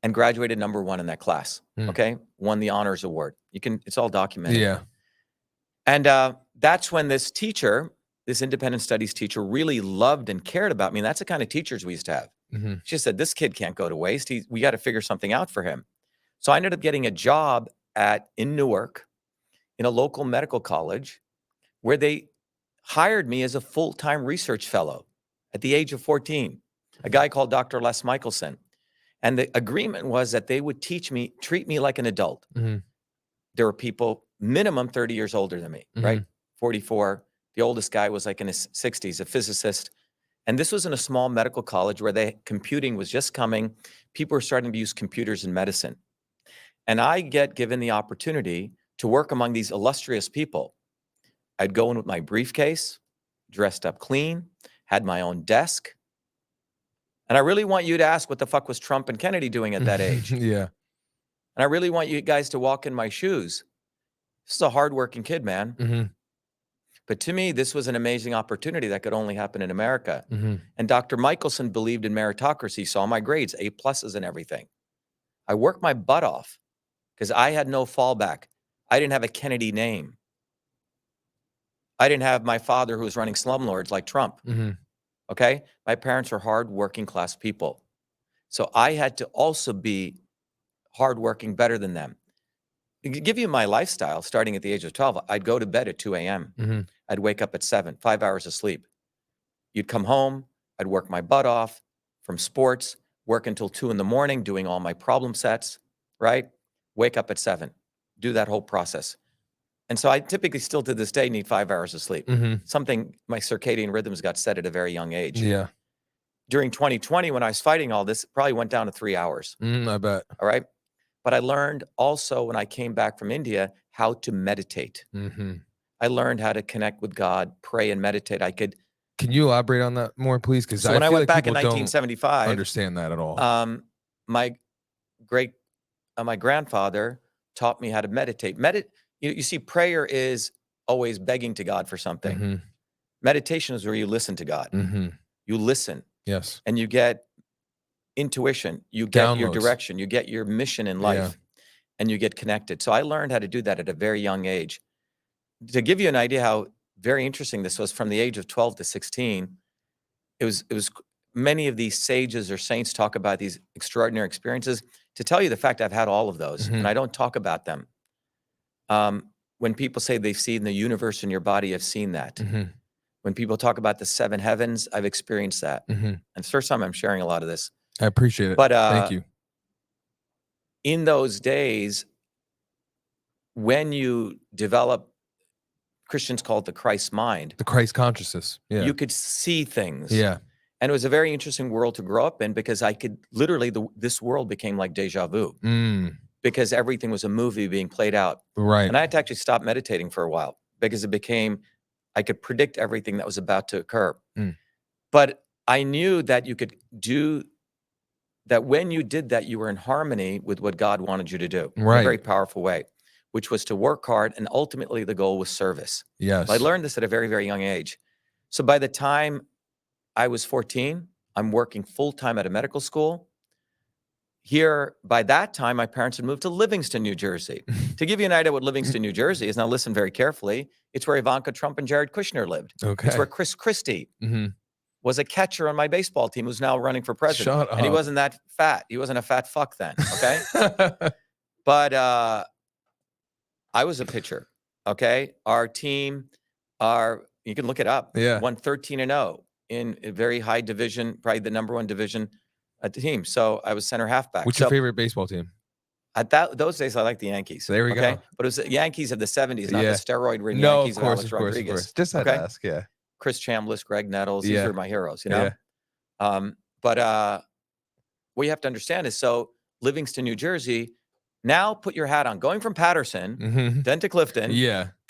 and graduated #1 in that class. Okay. Won the honors award. It's all documented. Yeah. And that's when this teacher, this independent studies teacher, really loved and cared about me. And that's the kind of teachers we used to have. She said, this kid can't go to waste. We got to figure something out for him. So I ended up getting a job in Newark in a local medical college where they hired me as a full-time research fellow at the age of 14, a guy called Dr. Les Michelson. And the agreement was that they would treat me like an adult. There were people minimum 30 years older than me, right? 44. The oldest guy was like in his 60s, a physicist. And this was in a small medical college where computing was just coming. People were starting to use computers in medicine. And I get given the opportunity to work among these illustrious people. I'd go in with my briefcase, dressed up clean, had my own desk. And I really want you to ask, what the fuck was Trump and Kennedy doing at that age? Yeah. And I really want you guys to walk in my shoes. This is a hardworking kid, man. But to me, this was an amazing opportunity that could only happen in America. And Dr. Michelson believed in meritocracy, saw my grades, A+ and everything. I worked my butt off because I had no fallback. I didn't have a Kennedy name. I didn't have my father who was running slumlords like Trump. Okay? My parents are hard working class people. So I had to also be hardworking, better than them. To give you my lifestyle, starting at the age of 12, I'd go to bed at 2 a.m. I'd wake up at 7, 5 hours of sleep. You'd come home, I'd work my butt off from sports, work until 2 in the morning, doing all my problem sets, right? Wake up at 7, do that whole process. And so I typically still to this day need 5 hours of sleep. Something, my circadian rhythms got set at a very young age. Yeah. During 2020, when I was fighting all this, it probably went down to 3 hours. I bet. All right. But I learned also when I came back from India, how to meditate. I learned how to connect with God, pray and meditate. Can you elaborate on that more, please? Because so when I went back in 1975, understand that at all. My grandfather taught me how to meditate. You see, prayer is always begging to God for something. Meditation is where you listen to God. You listen. Yes. And you get intuition. You get your direction. You get your mission in life. And you get connected. So I learned how to do that at a very young age. To give you an idea how very interesting this was, from the age of 12 to 16, it was many of these sages or saints talk about these extraordinary experiences. To tell you the fact, I've had all of those, and I don't talk about them. When people say they've seen the universe in your body, I've seen that. When people talk about the 7 heavens, I've experienced that. And it's the first time I'm sharing a lot of this. I appreciate it. But thank you. In those days, when you develop, Christians call it the Christ mind. The Christ consciousness. Yeah. You could see things. Yeah. And it was a very interesting world to grow up in, because I could literally, this world became like deja vu. Because everything was a movie being played out. Right. And I had to actually stop meditating for a while, because it became, I could predict everything that was about to occur. But I knew that you could do that. When you did that, you were in harmony with what God wanted you to do. In a very powerful way, which was to work hard. And ultimately the goal was service. Yes. So I learned this at a very, very young age. So by the time I was 14, I'm working full-time at a medical school. Here, by that time, my parents had moved to Livingston, New Jersey. To give you an idea what Livingston, New Jersey is, now listen very carefully, it's where Ivanka Trump and Jared Kushner lived. Okay. It's where Chris Christie was a catcher on my baseball team, who's now running for president. Shut up. And he wasn't that fat. He wasn't a fat fuck then, okay? But I was a pitcher, okay? Our team, you can look it up, won 13-0 in a very high division, probably the #1 division at the team. So I was center halfback. What's your favorite baseball team? At those days, I liked the Yankees. There we go. But it was the Yankees of the 70s, not the steroid-ridden Yankees of Alex Rodriguez. Of course. Just had to ask, yeah. Chris Chambliss, Greg Nettles, these are my heroes, you know? But what you have to understand is, so Livingston, New Jersey, now put your hat on, going from Patterson, then to Clifton,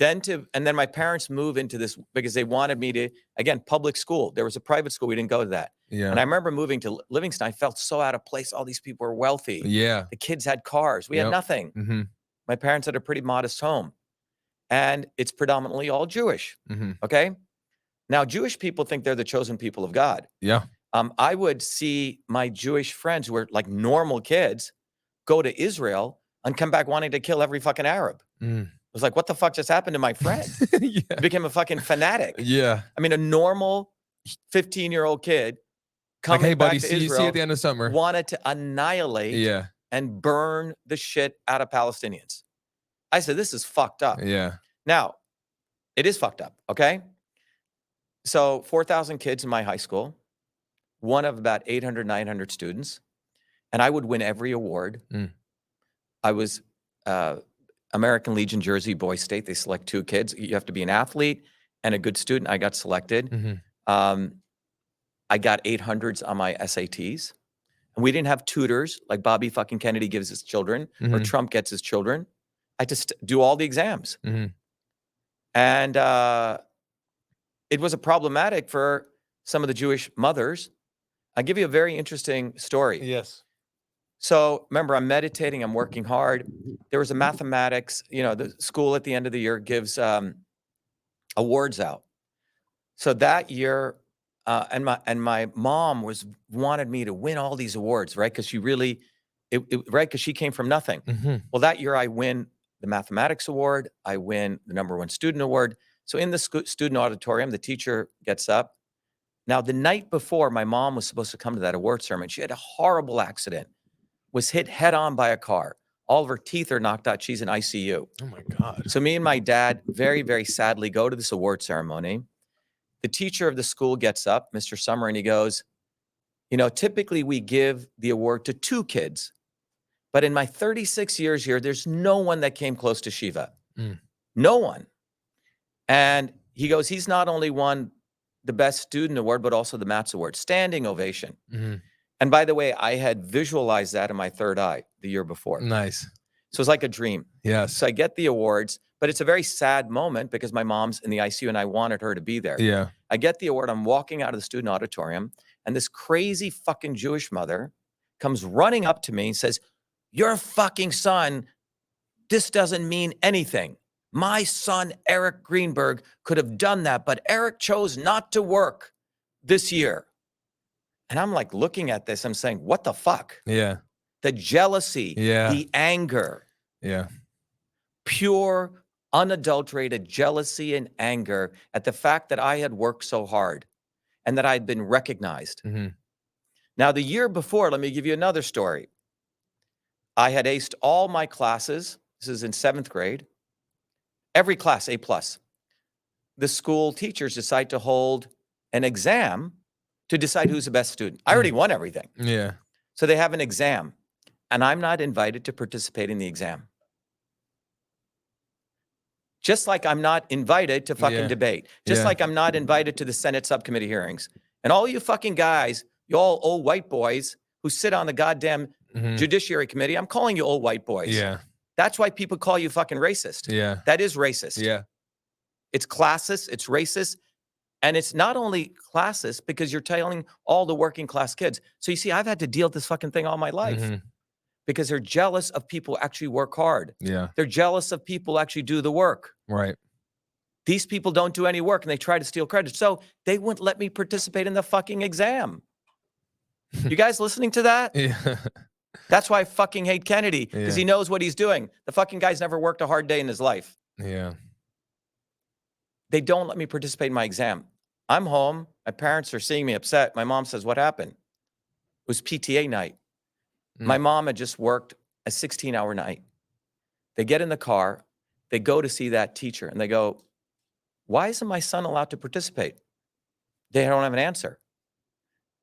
and then my parents move into this because they wanted me to, again, public school. There was a private school. We didn't go to that. And I remember moving to Livingston. I felt so out of place. All these people were wealthy. The kids had cars. We had nothing. My parents had a pretty modest home, and it's predominantly all Jewish. Okay. Now, Jewish people think they're the chosen people of God. I would see my Jewish friends who were like normal kids go to Israel and come back wanting to kill every fucking Arab. I was like, what the fuck just happened to my friend? He became a fucking fanatic. I mean, a normal 15-year-old kid coming back to Israel, you see at the end of summer, wanted to annihilate and burn the shit out of Palestinians. I said, this is fucked up. Now, It is fucked up, okay? So 4,000 kids in my high school, one of about 800, 900 students, and I would win every award. I was American Legion Jersey Boy State. They select 2 kids. You have to be an athlete and a good student. I got selected. I got 800s on my SATs. And we didn't have tutors like Bobby fucking Kennedy gives his children or Trump gets his children. I just do all the exams. And it was problematic for some of the Jewish mothers. I'll give you a very interesting story. Yes. So remember, I'm meditating, I'm working hard. There was a mathematics, the school at the end of the year gives awards out. So that year, and my mom wanted me to win all these awards, right? Because she really, right? Because she came from nothing. Well, that year I win the mathematics award, I win the #1 student award. So in the student auditorium, the teacher gets up. Now, the night before, my mom was supposed to come to that award ceremony. She had a horrible accident, was hit head on by a car. All of her teeth are knocked out. She's in ICU. Oh my God. So me and my dad, very, very sadly, go to this award ceremony. The teacher of the school gets up, Mr. Summer, and he goes, typically we give the award to 2 kids. But in my 36 years here, there's no one that came close to Shiva. No one. And he goes, he's not only won the best student award, but also the Mats award, standing ovation. And by the way, I had visualized that in my third eye the year before. Nice. So it's like a dream. Yes. So I get the awards, but it's a very sad moment because my mom's in the ICU and I wanted her to be there. Yeah. I get the award. I'm walking out of the student auditorium and this crazy fucking Jewish mother comes running up to me and says, "Your fucking son, this doesn't mean anything. My son, Eric Greenberg, could have done that, but Eric chose not to work this year." And I'm like looking at this, I'm saying, what the fuck? Yeah. The jealousy, the anger. Yeah. Pure, unadulterated jealousy and anger at the fact that I had worked so hard and that I'd been recognized. Now, the year before, let me give you another story. I had aced all my classes. This is in 7th grade. Every class, A+. The school teachers decide to hold an exam to decide who's the best student. I already won everything. Yeah. So they have an exam, and I'm not invited to participate in the exam. Just like I'm not invited to fucking debate. Just like I'm not invited to the Senate subcommittee hearings. And all you fucking guys, you all old white boys who sit on the goddamn Judiciary Committee, I'm calling you old white boys. Yeah. That's why people call you fucking racist. Yeah. That is racist. Yeah. It's classist, it's racist, and it's not only classist because you're telling all the working class kids. So you see, I've had to deal with this fucking thing all my life because they're jealous of people who actually work hard. Yeah. They're jealous of people who actually do the work. Right. These people don't do any work and they try to steal credit. So they wouldn't let me participate in the fucking exam. You guys listening to that? Yeah. That's why I fucking hate Kennedy, because he knows what he's doing. The fucking guy's never worked a hard day in his life. Yeah. They don't let me participate in my exam. I'm home. My parents are seeing me upset. My mom says, "What happened?" It was PTA night. My mom had just worked a 16-hour night. They get in the car. They go to see that teacher, and they go, "Why isn't my son allowed to participate?" They don't have an answer.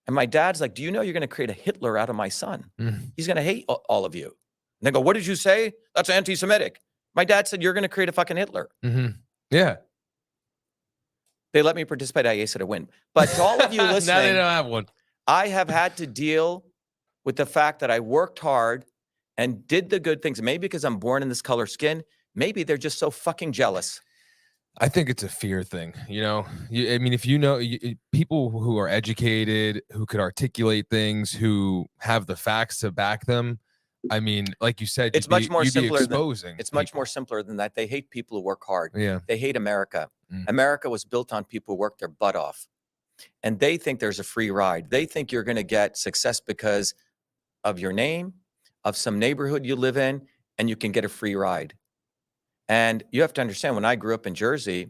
And my dad's like, "Do you know you're going to create a Hitler out of my son? He's going to hate all of you." And they go, "What did you say? That's anti-Semitic." My dad said, "You're going to create a fucking Hitler." Yeah. They let me participate. I aced a win. But to all of you listening, now they don't have one. I have had to deal with the fact that I worked hard and did the good things. Maybe because I'm born in this color skin. Maybe they're just so fucking jealous. I think it's a fear thing. I mean, if people who are educated, who could articulate things, who have the facts to back them, I mean, like you said, it's much more simpler. It's much more simpler than that. They hate people who work hard. Yeah. They hate America. America was built on people who work their butt off. And they think there's a free ride. They think you're going to get success because of your name, of some neighborhood you live in, and you can get a free ride. And you have to understand, when I grew up in Jersey,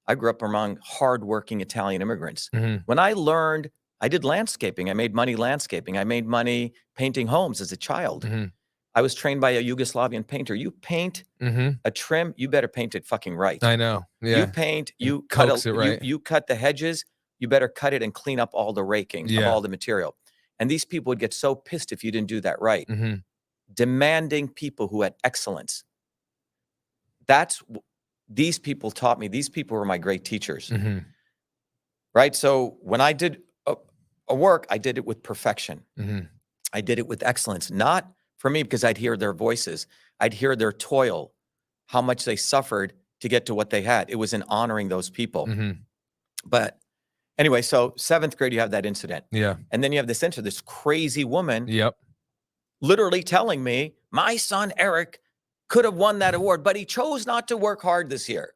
I grew up among hardworking Italian immigrants. When I learned, I did landscaping. I made money landscaping. I made money painting homes as a child. I was trained by a Yugoslavian painter. You paint a trim, you better paint it fucking right. I know. Yeah. You paint, you And cut coax it right. you cut the hedges, you better cut it and clean up all the raking of all the material. And these people would get so pissed if you didn't do that right. Demanding people who had excellence. These people taught me. These people were my great teachers. Right? So when I did a work, I did it with perfection. I did it with excellence, not for me because I'd hear their voices. I'd hear their toil, how much they suffered to get to what they had. It was in honoring those people. But anyway, so 7th grade, you have that incident. Yeah. And then you have this crazy woman Yep. literally telling me, my son, Eric, could have won that award, but he chose not to work hard this year.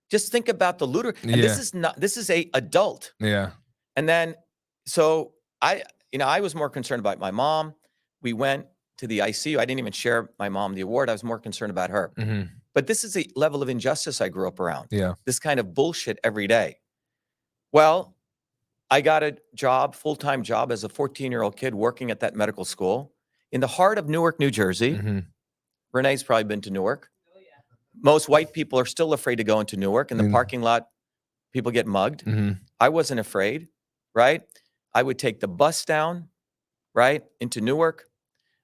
Just think about the looter. And this is a adult. Yeah. And then, so I was more concerned about my mom. We went to the ICU. I didn't even share my mom the award. I was more concerned about her. But this is a level of injustice I grew up around. Yeah. This kind of bullshit every day. Well, I got a job, full-time job as a 14-year-old kid working at that medical school in the heart of Newark, New Jersey. Renee's probably been to Newark. Oh, yeah. Most white people are still afraid to go into Newark. In the parking lot, people get mugged. I wasn't afraid, right? I would take the bus down, right, into Newark.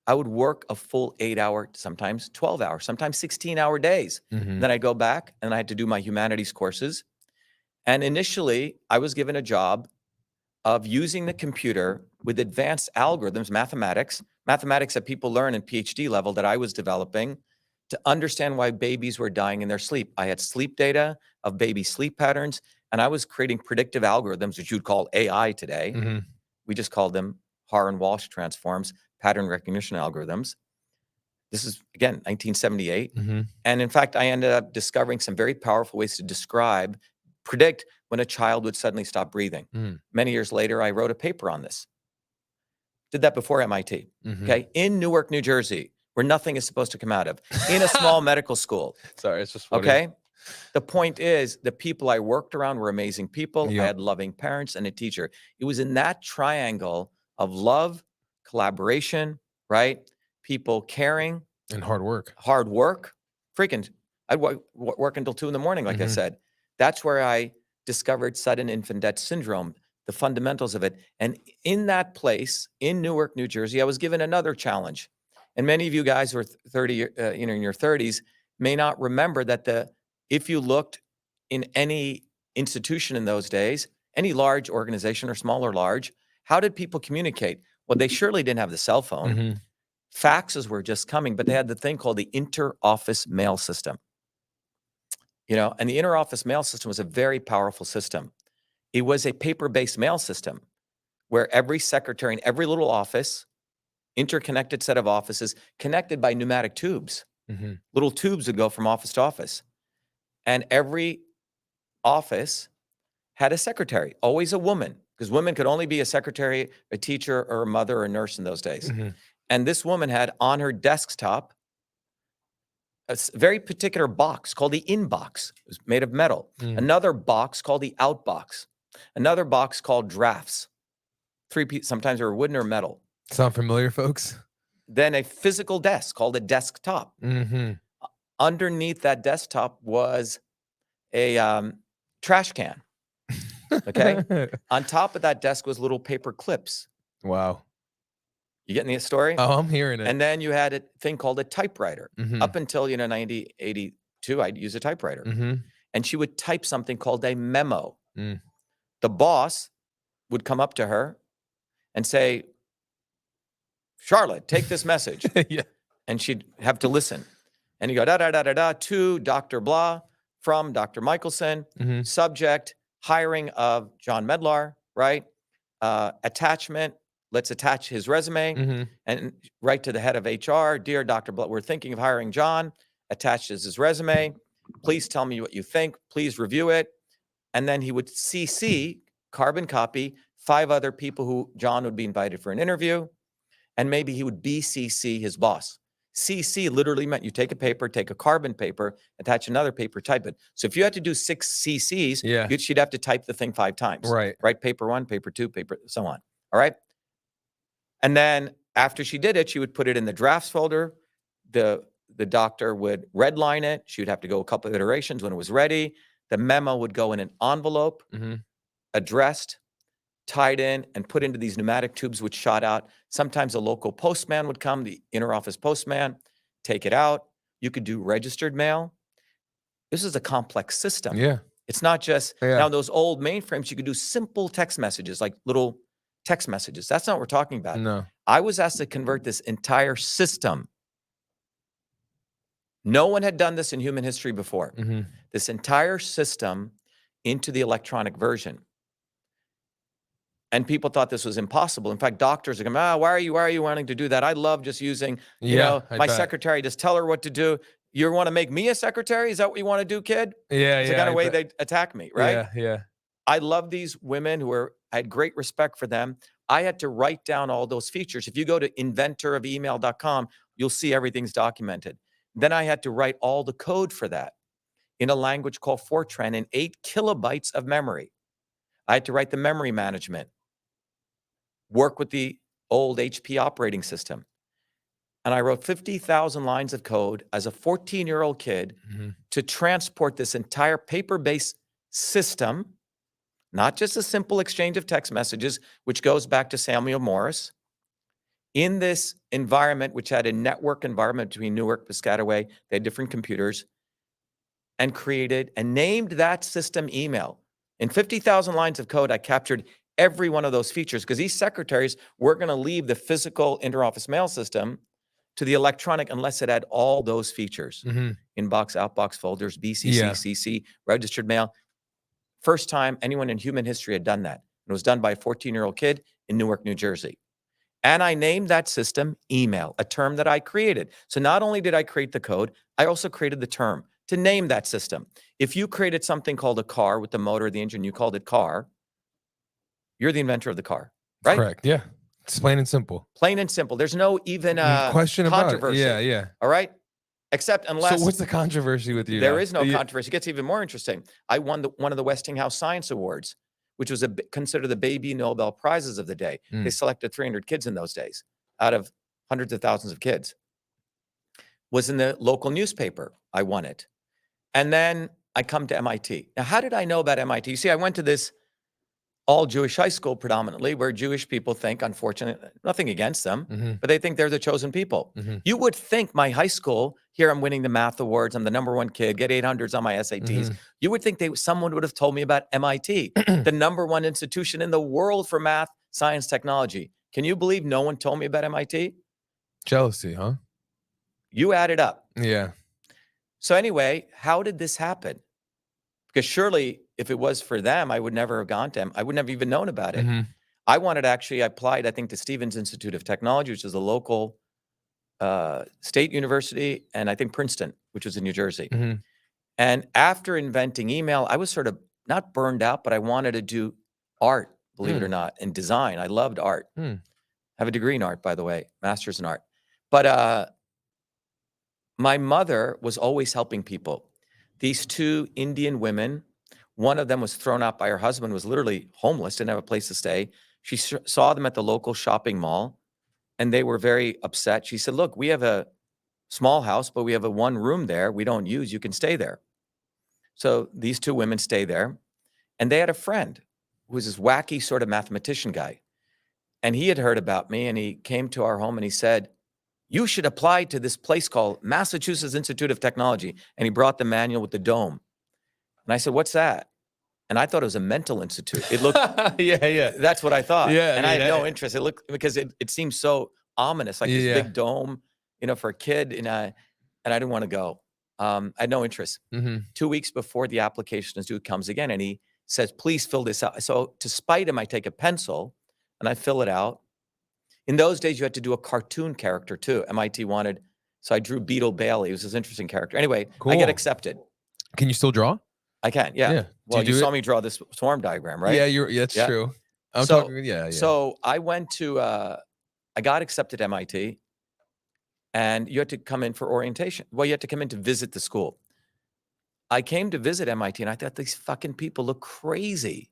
I would work a full 8-hour, sometimes 12-hour, sometimes 16-hour days. Then I'd go back and I had to do my humanities courses. And initially, I was given a job of using the computer with advanced algorithms, mathematics that people learn in PhD level that I was developing to understand why babies were dying in their sleep. I had sleep data of baby sleep patterns, and I was creating predictive algorithms, which you'd call AI today. We just called them Haar and Walsh transforms, pattern recognition algorithms. This is, again, 1978. And in fact, I ended up discovering some very powerful ways to predict when a child would suddenly stop breathing. Many years later, I wrote a paper on this. Did that before MIT, okay? In Newark, New Jersey, where nothing is supposed to come out of, in a small medical school. Sorry, it's just funny. Okay? The point is, the people I worked around were amazing people. I had loving parents and a teacher. It was in that triangle of love, collaboration, right? People caring. And hard work. Hard work. Freaking, I'd work until 2 in the morning, like I said. That's where I discovered sudden infant death syndrome, the fundamentals of it. And in that place, in Newark, New Jersey, I was given another challenge. And many of you guys who are 30, in your 30s may not remember that if you looked in any institution in those days, any large organization or small or large, how did people communicate? Well, they surely didn't have the cell phone. Faxes were just coming, but they had the thing called the inter-office mail system. And the inter-office mail system was a very powerful system. It was a paper-based mail system where every secretary in every little office, interconnected set of offices, connected by pneumatic tubes. Little tubes would go from office to office. And every office had a secretary, always a woman, because women could only be a secretary, a teacher, or a mother or a nurse in those days. And this woman had on her desktop a very particular box called the inbox. It was made of metal. Another box called the outbox. Another box called drafts. Sometimes they were wooden or metal. Sound familiar, folks? Then a physical desk called a desktop. Underneath that desktop was a trash can. Okay. On top of that desk was little paper clips. Wow. You getting the story? Oh, I'm hearing it. And then you had a thing called a typewriter. Up until 1982, I'd use a typewriter. And she would type something called a memo. The boss would come up to her and say, Charlotte, take this message. And she'd have to listen. And you go, da-da-da-da-da, to Dr. Blah, from Dr. Michelson, subject, hiring of John Medlar, right? Attachment, let's attach his resume and write to the head of HR, dear Dr. Blah, we're thinking of hiring John, attaches his resume. Please tell me what you think. Please review it. And then he would CC, carbon copy, 5 other people who John would be invited for an interview. And maybe he would BCC his boss. CC literally meant you take a paper, take a carbon paper, attach another paper, type it. So if you had to do 6 CCs, she'd have to type the thing 5 times. Right? Paper 1, paper 2, paper, so on. All right? And then After she did it, she would put it in the drafts folder. The doctor would redline it. She would have to go a couple of iterations when it was ready. The memo would go in an envelope, addressed, tied in, and put into these pneumatic tubes which shot out. Sometimes a local postman would come, the inter-office postman, take it out. You could do registered mail. This is a complex system. Yeah. It's not just, Yeah. now those old mainframes, you could do simple text messages, like little text messages. That's not what we're talking about. No. I was asked to convert this entire system. No one had done this in human history before. This entire system into the electronic version. And people thought this was impossible. In fact, doctors are going, why are you wanting to do that? I love just using, you know, my secretary, just tell her what to do. You want to make me a secretary? Is that what you want to do, kid? Yeah, it's the kind of way they attack me, right? Yeah, yeah. I love these women I had great respect for them. I had to write down all those features. If you go to inventorofemail.com, you'll see everything's documented. Then I had to write all the code for that in a language called Fortran in 8 kilobytes of memory. I had to write the memory management, work with the old HP operating system. And I wrote 50,000 lines of code as a 14-year-old kid to transport this entire paper-based system, not just a simple exchange of text messages, which goes back to Samuel Morse, in this environment, which had a network environment between Newark, Piscataway, they had different computers, and created and named that system email. In 50,000 lines of code, I captured every one of those features because these secretaries were going to leave the physical interoffice mail system to the electronic unless it had all those features. Inbox, outbox, folders, BCC, CC, registered mail. First time anyone in human history had done that. It was done by a 14-year-old kid in Newark, New Jersey. And I named that system email, a term that I created. So not only did I create the code, I also created the term to name that system. If you created something called a car with the motor, the engine, you called it car, you're the inventor of the car, right? Correct. Yeah. It's plain and simple. Plain and simple. There's no even question controversy. About it. Yeah. All right. Except unless. So what's the controversy with you? There is no controversy. It gets even more interesting. I won one of the Westinghouse Science Awards, which was considered the baby Nobel Prizes of the day. They selected 300 kids in those days out of hundreds of thousands of kids. Was in the local newspaper. I won it. And then I come to MIT. Now, how did I know about MIT? You see, I went to this all-Jewish high school predominantly, where Jewish people think, unfortunately, nothing against them, but they think they're the chosen people. You would think my high school, here I'm winning the math awards, I'm the #1 kid, get 800s on my SATs. You would think someone would have told me about MIT, the #1 institution in the world for math, science, technology. Can you believe no one told me about MIT? Jealousy, huh? You add it up. Yeah. So anyway, how did this happen? Because surely if it was for them, I would never have gone to them. I wouldn't have even known about it. I applied, I think, to Stevens Institute of Technology, which is a local state university, and I think Princeton, which was in New Jersey. And after inventing email, I was sort of not burned out, but I wanted to do art, believe it or not, and design. I loved art. I have a degree in art, by the way, master's in art. But my mother was always helping people. These 2 Indian women, one of them was thrown out by her husband, was literally homeless, didn't have a place to stay. She saw them at the local shopping mall, and they were very upset. She said, look, we have a small house, but we have a 1 room there we don't use. You can stay there. So these 2 women stay there, and they had a friend who was this wacky sort of mathematician guy. And he had heard about me, and he came to our home, and he said, you should apply to this place called Massachusetts Institute of Technology. And he brought the manual with the dome. And I said, what's that? And I thought it was a mental institute. It looked, yeah. That's what I thought. Yeah, and I had no interest. It looked, because it seemed so ominous, like this big dome, you know, for a kid. And I didn't want to go. I had no interest. 2 weeks before the application is due, comes again, and he says, please fill this out. So to spite him, I take a pencil and I fill it out. In those days, you had to do a cartoon character too. MIT wanted, so I drew Beetle Bailey. It was this interesting character. Anyway, I get accepted. Can you still draw? I can, yeah. Well, you saw me draw this swarm diagram, right? Yeah, that's true. I'm talking, yeah. So I went to, I got accepted at MIT, and you had to come in for orientation. Well, you had to come in to visit the school. I came to visit MIT, and I thought these fucking people look crazy.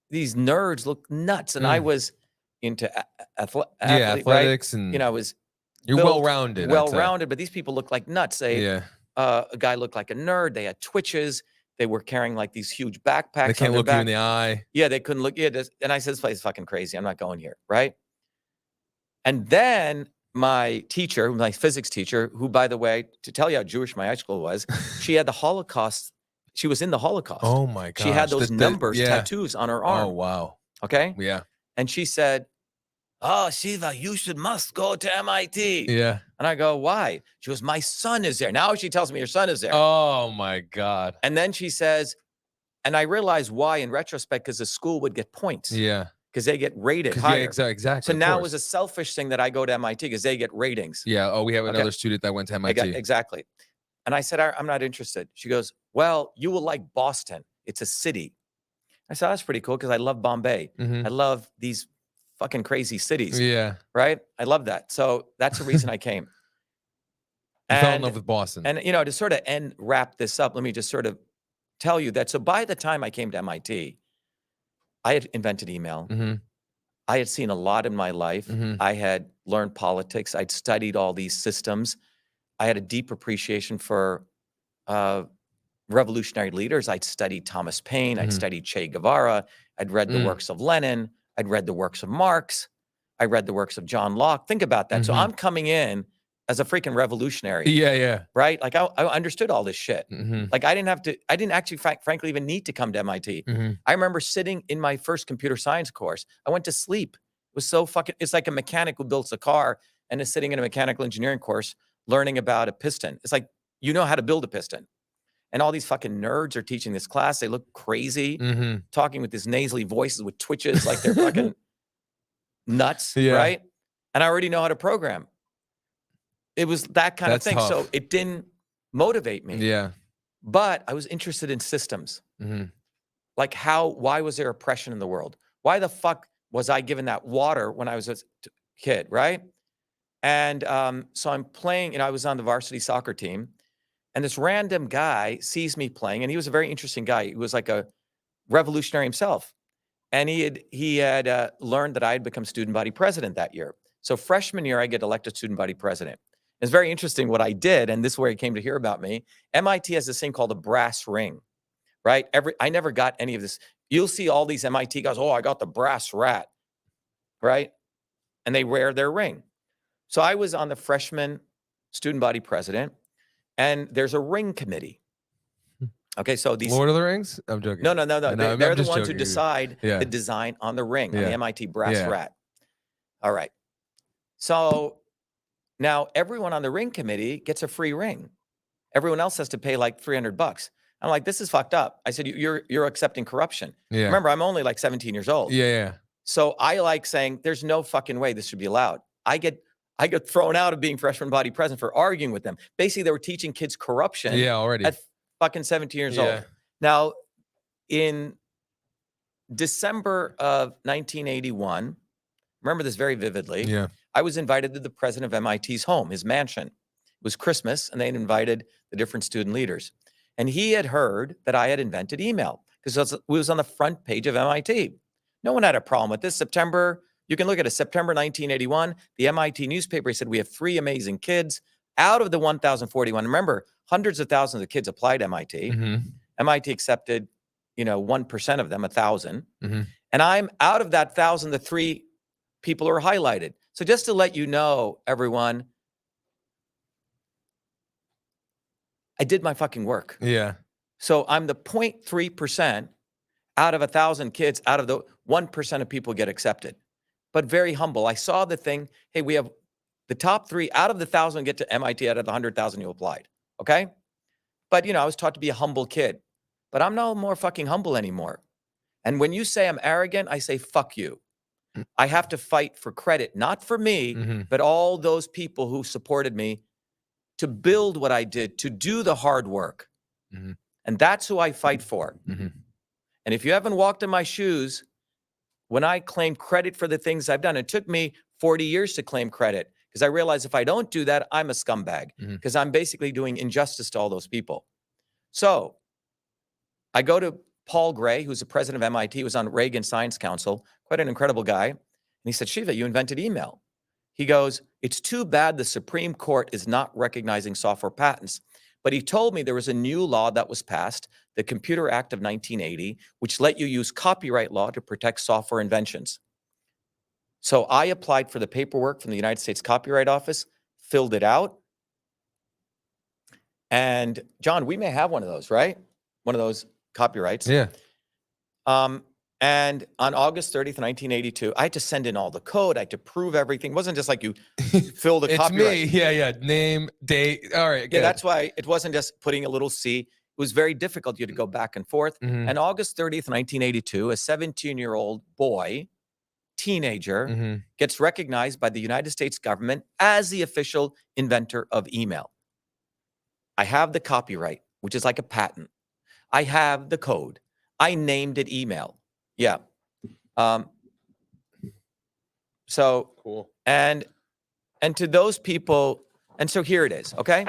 These nerds look nuts. And I was into athletics, right? and You know, I was you're well-rounded. well-rounded, but these people look like nuts. Yeah. A guy looked like a nerd. They had twitches. They were carrying like these huge backpacks. They can't look you in the eye. Yeah, they couldn't look. Yeah, and I said, this place is fucking crazy. I'm not going here, right? And then my teacher, my physics teacher, who, by the way, to tell you how Jewish my high school was, she had the Holocaust. She was in the Holocaust. Oh my gosh. She had those numbers tattoos on her arm. Oh, wow. Okay. Yeah. And she said, "Oh, Shiva, you must go to MIT." Yeah. And I go, "Why?" She goes, "My son is there." Now she tells me your son is there. Oh my God. And then she says, and I realize why in retrospect, because the school would get points. Yeah. Because they get rated higher. Yeah, exactly. So now it was a selfish thing that I go to MIT because they get ratings. Yeah. Oh, we have another student that went to MIT. Exactly. And I said, I'm not interested. She goes, "Well, you will like Boston. It's a city." I said, "That's pretty cool because I love Bombay. I love these fucking crazy cities." Yeah. Right? I love that. So that's the reason I came. You fell in love with Boston. And, you know, to sort of wrap this up, let me just sort of tell you that. So by the time I came to MIT, I had invented email. I had seen a lot in my life. I had learned politics. I'd studied all these systems. I had a deep appreciation for revolutionary leaders. I'd studied Thomas Paine. I'd studied Che Guevara. I'd read the works of Lenin. I'd read the works of Marx. I read the works of John Locke. Think about that. So I'm coming in as a freaking revolutionary. Yeah, yeah. Right? Like I understood all this shit. Like I didn't actually frankly even need to come to MIT. I remember sitting in my first computer science course. I went to sleep. It was so fucking, it's like a mechanic who builds a car and is sitting in a mechanical engineering course learning about a piston. It's like, you know how to build a piston. And all these fucking nerds are teaching this class. They look crazy, talking with these nasally voices with twitches like they're fucking nuts, right? And I already know how to program. It was that kind of thing. Tough. So it didn't motivate me. Yeah. But I was interested in systems. Like why was there oppression in the world? Why the fuck was I given that water when I was a kid, right? And so I'm playing, and I was on the varsity soccer team. And this random guy sees me playing, and he was a very interesting guy. He was like a revolutionary himself. And he had learned that I had become student body president that year. So freshman year, I get elected student body president. It's very interesting what I did, and this is where he came to hear about me. MIT has this thing called a brass ring, right? I never got any of this. You'll see all these MIT guys, "Oh, I got the brass rat," right? And they wear their ring. So I was on the freshman student body president, and there's a ring committee. Okay, so these Lord of the Rings? I'm joking. No. They're the ones who decide the design on the ring, on the MIT brass rat. All right. So now everyone on the ring committee gets a free ring. Everyone else has to pay like $300. I'm like, this is fucked up. I said, you're accepting corruption. Yeah. Remember, I'm only like 17 years old. Yeah. So I like saying, there's no fucking way this should be allowed. I get thrown out of being freshman body president for arguing with them. Basically, they were teaching kids corruption. Yeah, already. At fucking 17 years old. Now, in December of 1981, remember this very vividly. Yeah. I was invited to the president of MIT's home, his mansion. It was Christmas, and they had invited the different student leaders. And he had heard that I had invented email because it was on the front page of MIT. No one had a problem with this. September, you can look at it, September 1981, the MIT newspaper said, we have 3 amazing kids out of the 1,041. Remember, hundreds of thousands of kids applied to MIT. MIT accepted, 1% of them, 1,000. And I'm out of that 1,000, the 3 people are highlighted. So just to let you know, everyone, I did my fucking work. Yeah. So I'm the 0.3% out of 1,000 kids, out of the 1% of people get accepted. But very humble. I saw the thing, hey, we have the top 3 out of the 1,000 get to MIT out of the 100,000 who applied. Okay? But, I was taught to be a humble kid. But I'm no more fucking humble anymore. And when you say I'm arrogant, I say, fuck you. I have to fight for credit, not for me, but all those people who supported me to build what I did, to do the hard work. And that's who I fight for. And if you haven't walked in my shoes, when I claim credit for the things I've done, it took me 40 years to claim credit because I realized if I don't do that, I'm a scumbag because I'm basically doing injustice to all those people. So I go to Paul Gray, who's the president of MIT, who was on Reagan Science Council, quite an incredible guy. he said, Shiva, you invented email. He goes, it's too bad the Supreme Court is not recognizing software patents. But he told me there was a new law that was passed, the Computer Act of 1980, which let you use copyright law to protect software inventions. So I applied for the paperwork from the United States Copyright Office, filled it out. And John, we may have one of those, right? One of those copyrights. Yeah. And on August 30th, 1982, I had to send in all the code. I had to prove everything. It wasn't just like you fill the copyright. It's me. Yeah. Name, date. All right. Yeah, good. that's why it wasn't just putting a little C. It was very difficult. You had to go back and forth. And August 30th, 1982, a 17-year-old boy, teenager, gets recognized by the United States government as the official inventor of email. I have the copyright, which is like a patent. I have the code. I named it email. Yeah. So cool. And to those people, and so here it is, okay?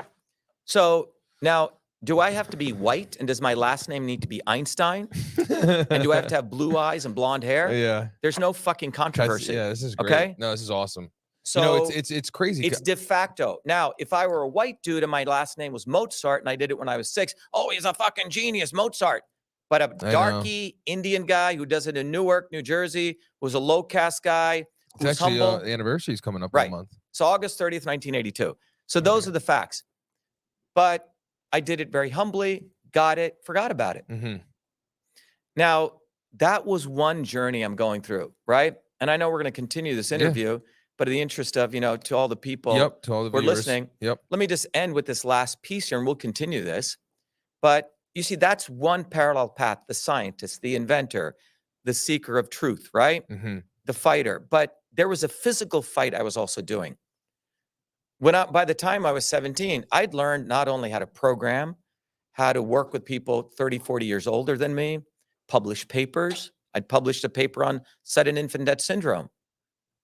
So now, do I have to be white, and does my last name need to be Einstein? And do I have to have blue eyes and blonde hair? Yeah. There's no fucking controversy. Yeah, this is great. Okay? No, this is awesome. So it's crazy. It's de facto. Now, if I were a white dude and my last name was Mozart and I did it when I was 6, oh, he's a fucking genius, Mozart. But a darky Indian guy who does it in Newark, New Jersey, who's a low caste guy, who's it's actually humble. the anniversary is coming up Right. in a month. So August 30th, 1982. So those are the facts. But I did it very humbly, got it, forgot about it. Now, that was one journey I'm going through, right? And I know we're going to continue this interview, but in the interest of, to all the people to all the who are viewers listening, let me just end with this last piece here, and we'll continue this. But you see, that's one parallel path: the scientist, the inventor, the seeker of truth, right? The fighter. But there was a physical fight I was also doing. By the time I was 17, I'd learned not only how to program, how to work with people 30, 40 years older than me, publish papers. I'd published a paper on sudden infant death syndrome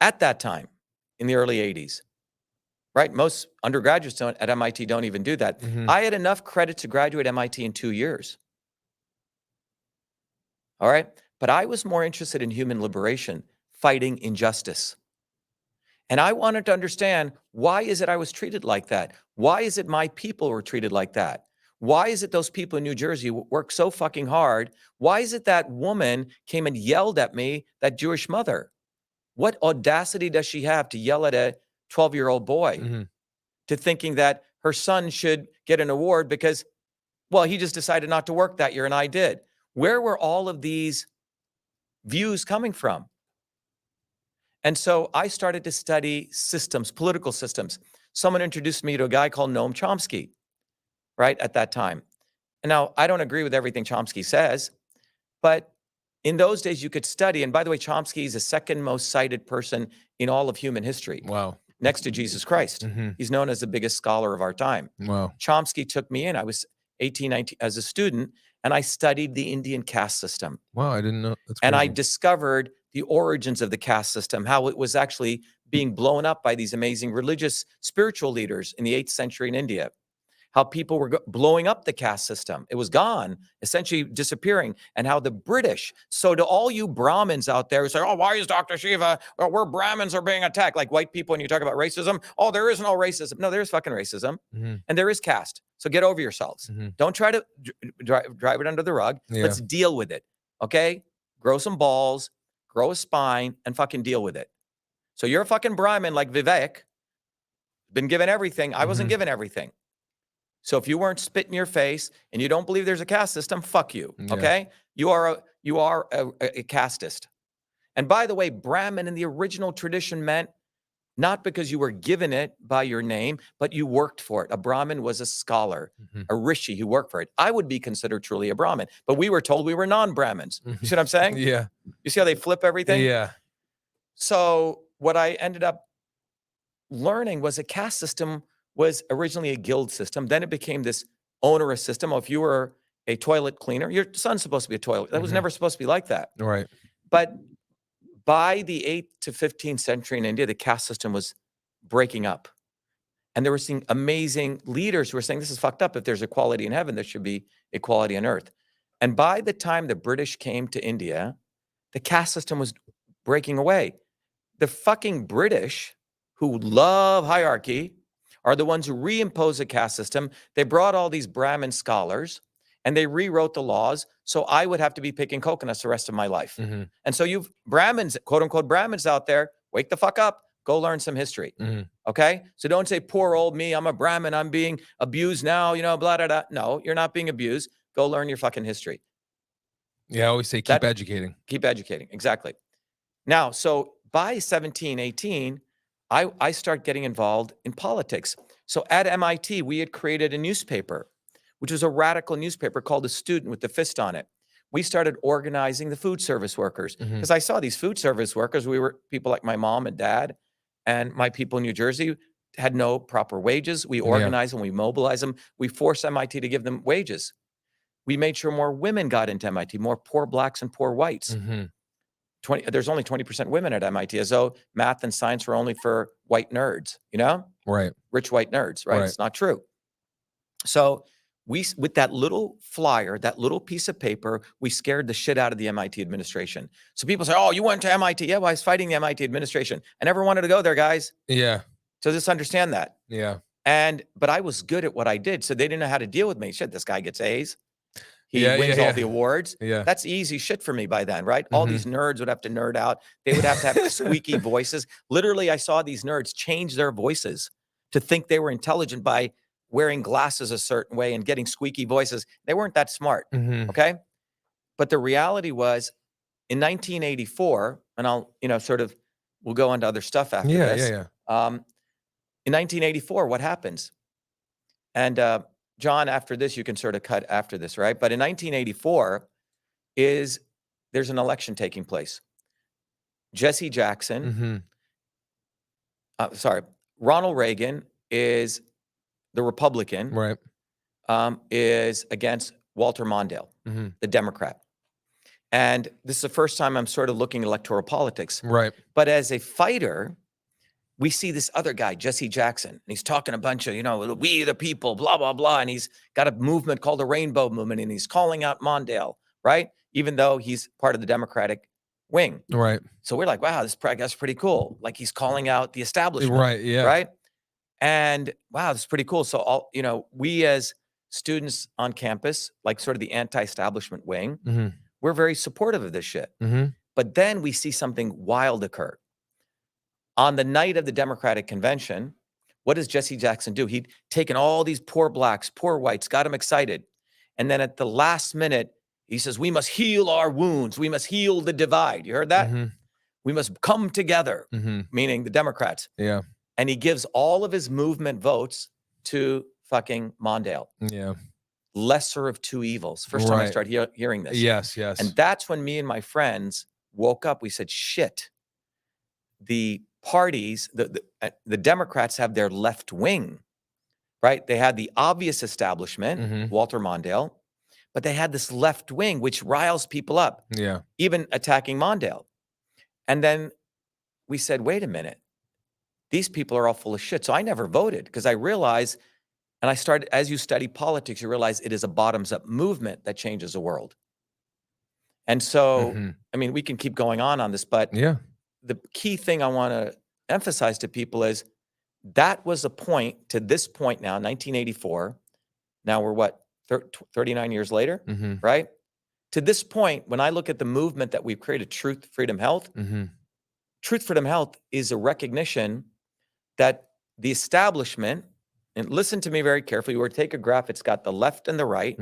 at that time in the early 80s, right? Most undergraduates at MIT don't even do that. I had enough credit to graduate MIT in 2 years. All right? But I was more interested in human liberation, fighting injustice. And I wanted to understand, why is it I was treated like that? Why is it my people were treated like that? Why is it those people in New Jersey work so fucking hard? Why is it that woman came and yelled at me, that Jewish mother? What audacity does she have to yell at a 12-year-old boy to thinking that her son should get an award because, well, he just decided not to work that year and I did? Where were all of these views coming from? And so I started to study systems, political systems. Someone introduced me to a guy called Noam Chomsky, right, at that time. And now, I don't agree with everything Chomsky says, but in those days you could study. And by the way, Chomsky is the second most cited person in all of human history. Wow. Next to Jesus Christ. He's known as the biggest scholar of our time. Wow. Chomsky took me in. I was 18, 19 as a student, and I studied the Indian caste system. Wow, I didn't know. That's crazy. And I discovered the origins of the caste system, how it was actually being blown up by these amazing religious, spiritual leaders in the 8th century in India. How people were blowing up the caste system. It was gone, essentially disappearing. And how the British, so to all you Brahmins out there who say, oh, why is Dr.SHIVA, well, we're Brahmins are being attacked, like white people when you talk about racism. Oh, there is no racism. No, there is fucking racism. And there is caste. So get over yourselves. Don't try to drive it under the rug. Let's deal with it, okay? Grow some balls, grow a spine, and fucking deal with it. So you're a fucking Brahmin like Vivek, been given everything. I wasn't given everything. So if you weren't spit in your face and you don't believe there's a caste system, fuck you, okay? You are a casteist. And by the way, Brahmin in the original tradition meant not because you were given it by your name, but you worked for it. A Brahmin was a scholar, a rishi who worked for it. I would be considered truly a Brahmin, but we were told we were non-Brahmins. You see what I'm saying? Yeah. You see how they flip everything? Yeah. So what I ended up learning was a caste system was originally a guild system. Then it became this onerous system. If you were a toilet cleaner, your son's supposed to be a toilet. That was never supposed to be like that. Right. But by the 8th to 15th century in India, the caste system was breaking up. And there were seeing amazing leaders who were saying, this is fucked up. If there's equality in heaven, there should be equality on earth. And by the time the British came to India, the caste system was breaking away. the fucking British, who love hierarchy, are the ones who reimpose a caste system. They brought all these Brahmin scholars and they rewrote the laws. So I would have to be picking coconuts the rest of my life. And so you've Brahmins, quote unquote Brahmins out there, wake the fuck up, go learn some history. Okay. So don't say, poor old me, I'm a Brahmin, I'm being abused now, you know, blah, blah, blah. No, you're not being abused. Go learn your fucking history. Yeah, I always say keep educating. Keep educating. Exactly. Now, so by 17, 18, I start getting involved in politics. So at MIT, we had created a newspaper, which was a radical newspaper called The Student with the fist on it. We started organizing the food service workers because I saw these food service workers. We were people like my mom and dad and my people in New Jersey had no proper wages. We organized them, we mobilized them. We forced MIT to give them wages. We made sure more women got into MIT, more poor blacks and poor whites. There's only 20% women at MIT, as though math and science were only for white nerds, you know? Right. Rich white nerds, right? It's not true. So with that little flyer, that little piece of paper, we scared the shit out of the MIT administration. So people say, oh, you went to MIT. Yeah, well, I was fighting the MIT administration. I never wanted to go there, guys. Yeah. So just understand that. Yeah. But I was good at what I did. So they didn't know how to deal with me. Shit, this guy gets A's. He wins all the awards. That's easy shit for me by then, right? All these nerds would have to nerd out. They would have to have squeaky voices. Literally, I saw these nerds change their voices to think they were intelligent by wearing glasses a certain way and getting squeaky voices. They weren't that smart, okay? But the reality was, in 1984, and I'll, we'll go on to other stuff after this. In 1984, what happens? And John, after this, you can sort of cut after this, right? But in 1984, there's an election taking place. Jesse Jackson, Ronald Reagan is the Republican, right? Is against Walter Mondale, the Democrat. And this is the first time I'm sort of looking at electoral politics. Right. But as a fighter, we see this other guy, Jesse Jackson, and he's talking a bunch of, we the people, blah, blah, blah. And he's got a movement called the Rainbow Movement, and he's calling out Mondale, right? Even though he's part of the Democratic wing. Right. So we're like, wow, this guy's pretty cool. Like he's calling out the establishment. Right. Yeah. Right. And wow, this is pretty cool. So we as students on campus, like sort of the anti-establishment wing, we're very supportive of this shit. But then we see something wild occur. On the night of the Democratic convention, what does Jesse Jackson do? He'd taken all these poor blacks, poor whites, got them excited. And then at the last minute, he says, we must heal our wounds. We must heal the divide. You heard that? We must come together, meaning the Democrats. Yeah. And he gives all of his movement votes to fucking Mondale. Yeah. Lesser of two evils. First time I started hearing this. Yes, yes. And that's when me and my friends woke up. We said, shit, the parties, the Democrats have their left wing, right? They had the obvious establishment, Walter Mondale, but they had this left wing, which riles people up. Yeah. Even attacking Mondale. And then we said, wait a minute, these people are all full of shit. So I never voted because I realized, and I started, as you study politics, you realize it is a bottoms-up movement that changes the world. And so, I mean, we can keep going on this, but the key thing I want to emphasize to people is that was a point to this point now, 1984. Now we're what, 39 years later, right? To this point, when I look at the movement that we've created, Truth, Freedom, Health, Truth, Freedom, Health is a recognition that the establishment, and listen to me very carefully, or take a graph, it's got the left and the right,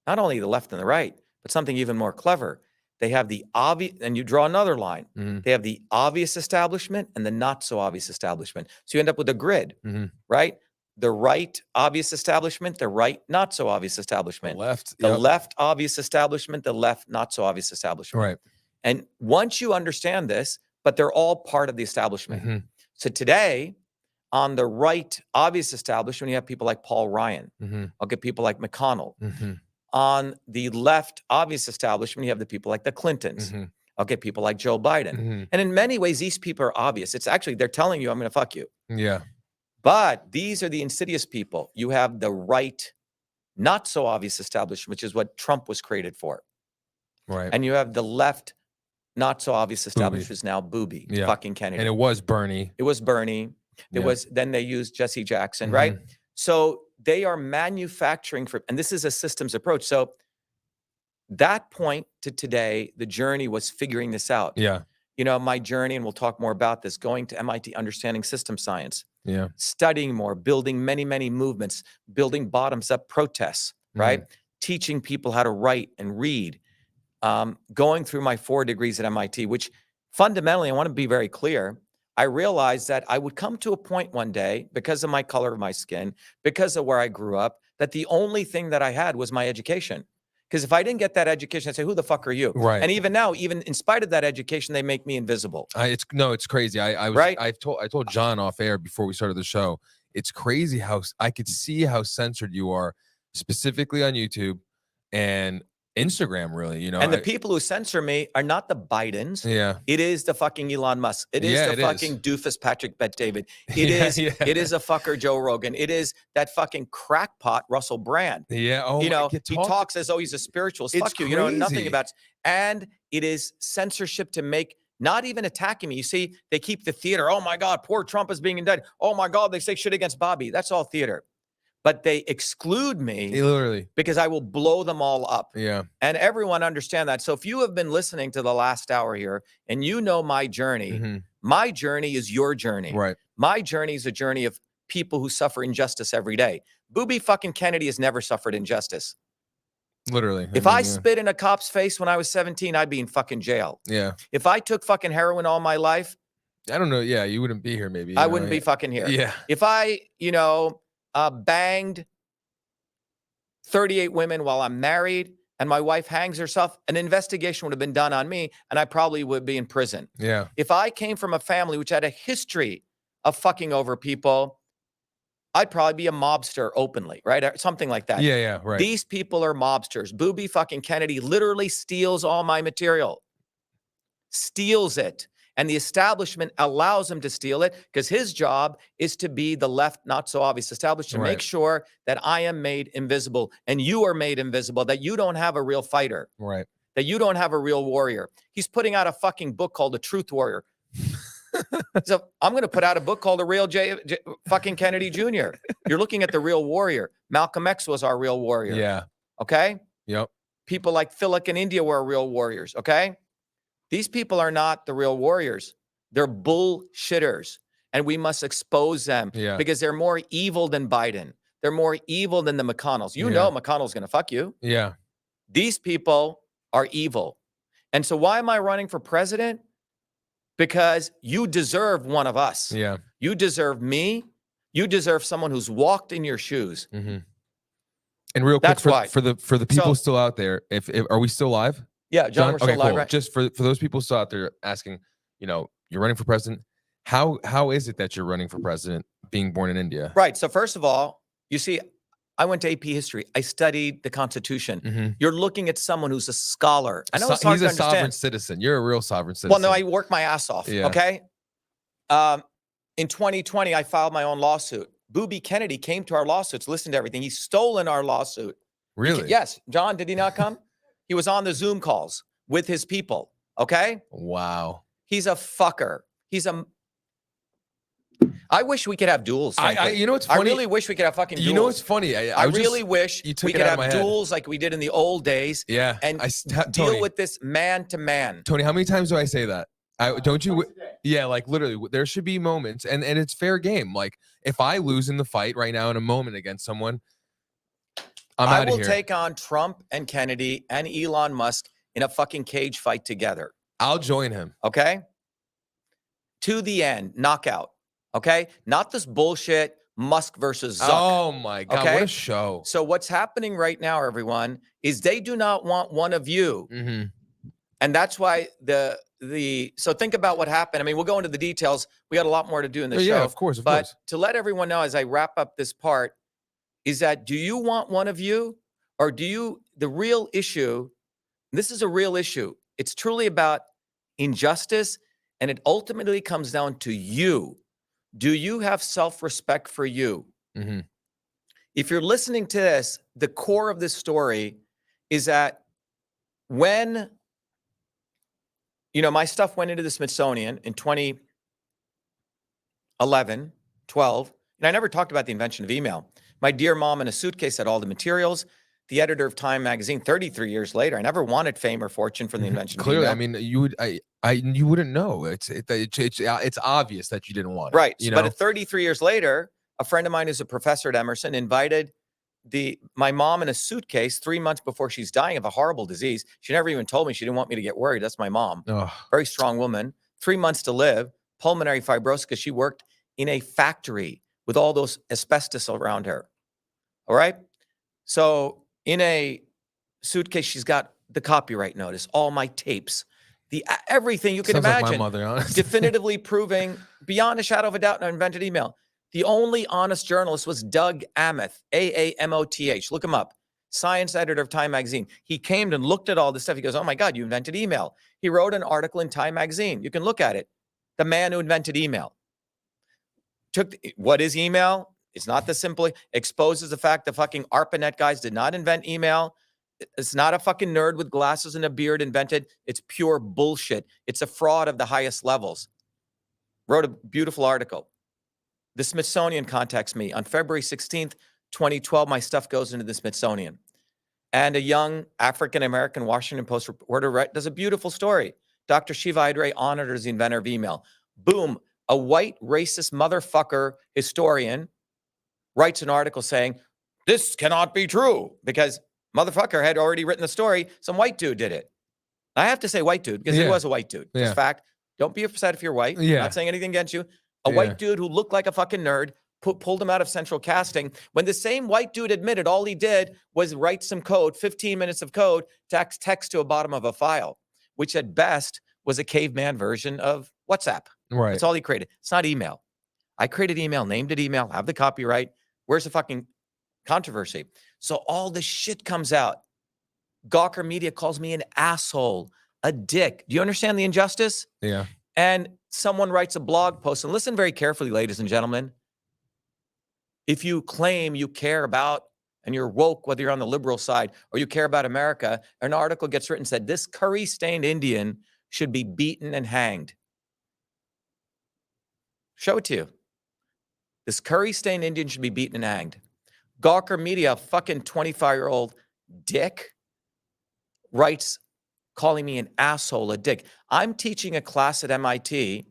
not only the left and the right, but something even more clever. They have the obvious, and you draw another line. They have the obvious establishment and the not so obvious establishment. So you end up with a grid, right? The right obvious establishment, the right not so obvious establishment. The left obvious establishment, the left not so obvious establishment. Right. And once you understand this, but they're all part of the establishment. So today, on the right obvious establishment, you have people like Paul Ryan. I'll get people like McConnell. On the left obvious establishment, you have the people like the Clintons. I'll get people like Joe Biden. And in many ways, these people are obvious. It's actually, they're telling you, I'm going to fuck you. Yeah. But these are the insidious people. You have the right, not so obvious establishment, which is what Trump was created for. Right. And you have the left not so obvious establishment is now Booby, fucking Kennedy. And it was Bernie. It was Bernie. It was, then they used Jesse Jackson, right? So they are manufacturing for, and this is a systems approach. So that point to today, the journey was figuring this out. Yeah. You know, my journey, and we'll talk more about this, going to MIT, understanding system science, studying more, building many, many movements, building bottoms up protests, right? Teaching people how to write and read, going through my 4 degrees at MIT, which fundamentally, I want to be very clear, I realized that I would come to a point one day, because of my color of my skin, because of where I grew up, that the only thing that I had was my education. Because if I didn't get that education, I'd say, who the fuck are you? Right. And even now, even in spite of that education, they make me invisible. It's crazy. I told John off air before we started the show. It's crazy how I could see how censored you are, specifically on YouTube and Instagram, really, you know. And the people who censor me are not the Bidens. Yeah. It is the fucking Elon Musk. It is the fucking doofus Patrick Bet-David. It is a fucker Joe Rogan. It is that fucking crackpot Russell Brand. Yeah. Oh, you know, he talks as though he's a spiritualist. Fuck you. You know nothing about. And it is censorship to make, not even attacking me. You see, they keep the theater. Oh my God, poor Trump is being indicted. Oh my God, they say shit against Bobby. That's all theater. But they exclude me literally because I will blow them all up. Yeah. And everyone understand that. So if you have been listening to the last hour here and you know my journey, my journey is your journey. Right. My journey is a journey of people who suffer injustice every day. Booby fucking Kennedy has never suffered injustice. Literally. If I spit in a cop's face when I was 17, I'd be in fucking jail. Yeah. If I took fucking heroin all my life, I don't know. Yeah, you wouldn't be here maybe. I wouldn't be fucking here. Yeah. If I, you know, banged 38 women while I'm married and my wife hangs herself, an investigation would have been done on me and I probably would be in prison. Yeah. If I came from a family which had a history of fucking over people, I'd probably be a mobster openly, right? Or something like that. Yeah, yeah, right. These people are mobsters. Booby fucking Kennedy literally steals all my material. Steals it. And the establishment allows him to steal it because his job is to be the left, not so obvious establishment, to make sure that I am made invisible and you are made invisible, that you don't have a real fighter, right? That you don't have a real warrior. He's putting out a fucking book called The Truth Warrior. So I'm going to put out a book called The Real fucking Kennedy Jr. You're looking at the real warrior. Malcolm X was our real warrior. Yeah. Okay? Yep. People like Philip in India were real warriors. Okay? These people are not the real warriors. They're bullshitters. And we must expose them because they're more evil than Biden. They're more evil than the McConnells. You know McConnell's going to fuck you. Yeah. These people are evil. And so why am I running for president? Because you deserve one of us. Yeah. You deserve me. You deserve someone who's walked in your shoes. And real quick, for the people still out there, if are we still live? Yeah, John, we're still live, cool. right? Just for those people still out there asking, you know, you're running for president. How is it that you're running for president being born in India? Right. So first of all, you see, I went to AP history. I studied the Constitution. You're looking at someone who's a scholar. I know it's hard to understand. He's a sovereign citizen. You're a real sovereign citizen. Well, no, I worked my ass off. Yeah. Okay. In 2020, I filed my own lawsuit. Booby Kennedy came to our lawsuits, listened to everything. He's stolen our lawsuit. Really? Yes. John, did he not come? He was on the Zoom calls with his people. Okay. Wow. He's a fucker. I wish we could have duels. You know what's funny? I really wish we could have fucking duels. You know what's funny? I really wish we could have duels like we did in the old days. Yeah. And deal with this man to man. Tony, how many times do I say that? Don't you? Yeah, like literally, there should be moments, and it's fair game. Like if I lose in the fight right now in a moment against someone, I will take on Trump and Kennedy and Elon Musk in a fucking cage fight together. I'll join him. Okay. To the end, knockout. Okay. Not this bullshit Musk versus Zuck. Oh my God. Okay? What a show. So what's happening right now, everyone, is they do not want one of you. And that's why so think about what happened. I mean, we'll go into the details. We got a lot more to do in the show. Yeah, of course. But to let everyone know as I wrap up this part is that, do you want one of you, or the real issue, this is a real issue. It's truly about injustice, and it ultimately comes down to you. Do you have self-respect for you? If you're listening to this, the core of this story is that when you know, my stuff went into the Smithsonian in 2011, 12, and I never talked about the invention of email. My dear mom in a suitcase had all the materials. The editor of Time magazine, 33 years later, I never wanted fame or fortune from the invention Clearly, of email. I mean, you wouldn't know. It's obvious that you didn't want it. Right. You know? But at 33 years later, a friend of mine who's a professor at Emerson invited my mom in a suitcase 3 months before she's dying of a horrible disease. She never even told me. She didn't want me to get worried. That's my mom. Ugh. Very strong woman. 3 months to live. Pulmonary fibrosis because she worked in a factory with all those asbestos around her. All right. So in a suitcase, she's got the copyright notice, all my tapes, everything you can Sounds imagine, like my mother, honestly. definitively proving beyond a shadow of a doubt an invented email. The only honest journalist was Doug Amoth, A-A-M-O-T-H. Look him up. Science editor of Time magazine. He came and looked at all this stuff. He goes, oh my God, you invented email. He wrote an article in Time magazine. You can look at it. The man who invented email. What is email? It's not the simple, exposes the fact the fucking ARPANET guys did not invent email. It's not a fucking nerd with glasses and a beard invented. It's pure bullshit. It's a fraud of the highest levels. Wrote a beautiful article. The Smithsonian contacts me on February 16th, 2012. My stuff goes into the Smithsonian. And a young African-American Washington Post reporter does a beautiful story. Dr.SHIVA Ayyadurai honored as the inventor of email. Boom. A white racist motherfucker historian writes an article saying, this cannot be true because motherfucker had already written the story. Some white dude did it. I have to say white dude because he was a white dude. Just fact. Don't be upset if you're white. I'm not saying anything against you. A white dude who looked like a fucking nerd pulled him out of central casting when the same white dude admitted all he did was write some code, 15 minutes of code, text to a bottom of a file, which at best was a caveman version of WhatsApp. Right. That's all he created. It's not email. I created email, named it email, have the copyright. Where's the fucking controversy? So all this shit comes out. Gawker Media calls me an asshole, a dick. Do you understand the injustice? Yeah. And someone writes a blog post, and listen very carefully, ladies and gentlemen. If you claim you care about and you're woke, whether you're on the liberal side or you care about America, an article gets written said, this curry-stained Indian should be beaten and hanged. Show it to you. This curry-stained Indian should be beaten and hanged. Gawker Media, a fucking 25-year-old dick, writes calling me an asshole, a dick. I'm teaching a class at MIT,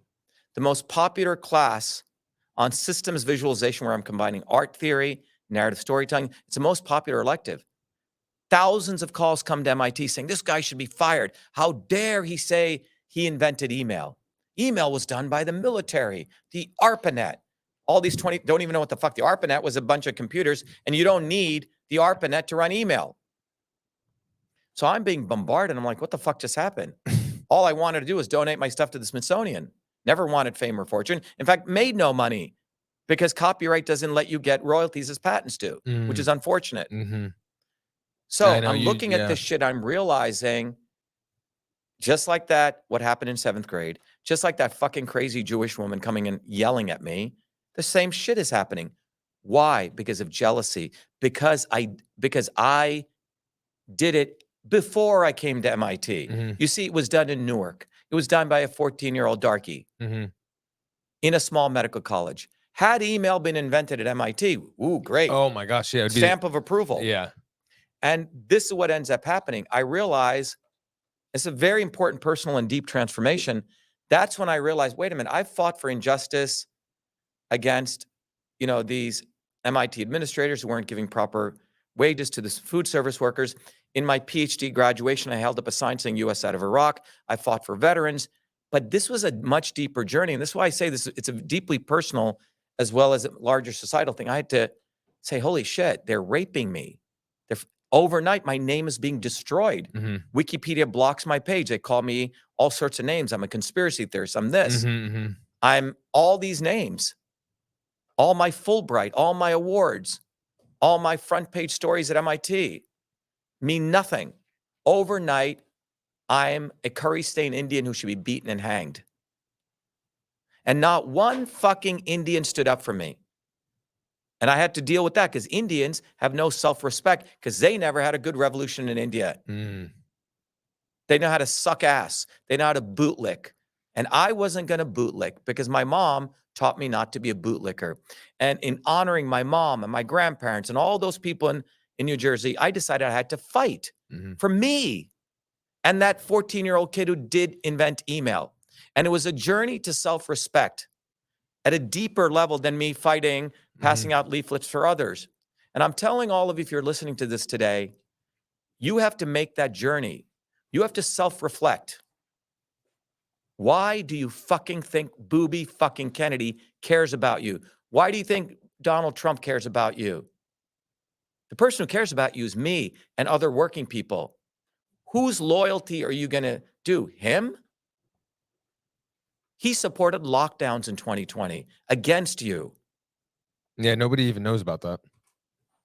the most popular class on systems visualization, where I'm combining art theory, narrative storytelling. It's the most popular elective. Thousands of calls come to MIT saying, this guy should be fired. How dare he say he invented email? Email was done by the military, the ARPANET. All these 20 don't even know what the fuck the ARPANET was, a bunch of computers, and you don't need the ARPANET to run email. So I'm being bombarded. I'm like, what the fuck just happened? All I wanted to do was donate my stuff to the Smithsonian. Never wanted fame or fortune. In fact, made no money because copyright doesn't let you get royalties as patents do, which is unfortunate. So I'm looking at this shit. I'm realizing, just like that, what happened in 7th grade, just like that fucking crazy Jewish woman coming and yelling at me, the same shit is happening. Why? Because of jealousy. Because I did it before I came to MIT. You see, it was done in Newark. It was done by a 14-year-old darky in a small medical college. Had email been invented at MIT, ooh, great. Oh my gosh, yeah. Stamp of approval. Yeah. And this is what ends up happening. I realize it's a very important personal and deep transformation. That's when I realized, wait a minute, I've fought for injustice against, these MIT administrators who weren't giving proper wages to the food service workers. In my PhD graduation, I held up a sign saying U.S. out of Iraq. I fought for veterans. But this was a much deeper journey. And this is why I say this, it's a deeply personal as well as a larger societal thing. I had to say, holy shit, they're raping me. Overnight, my name is being destroyed. Wikipedia blocks my page. They call me all sorts of names. I'm a conspiracy theorist. I'm this. I'm all these names. All my Fulbright, all my awards, all my front page stories at MIT mean nothing. Overnight, I'm a curry-stained Indian who should be beaten and hanged. And not one fucking Indian stood up for me. And I had to deal with that because Indians have no self-respect because they never had a good revolution in India. They know how to suck ass. They know how to bootlick. And I wasn't going to bootlick because my mom taught me not to be a bootlicker. And in honoring my mom and my grandparents and all those people in New Jersey, I decided I had to fight for me and that 14-year-old kid who did invent email. And it was a journey to self-respect at a deeper level than me fighting, passing out leaflets for others. And I'm telling all of you, if you're listening to this today, you have to make that journey. You have to self-reflect. Why do you fucking think Booby fucking Kennedy cares about you? Why do you think Donald Trump cares about you? The person who cares about you is me and other working people. Whose loyalty are you going to do? Him? He supported lockdowns in 2020 against you. Yeah, nobody even knows about that.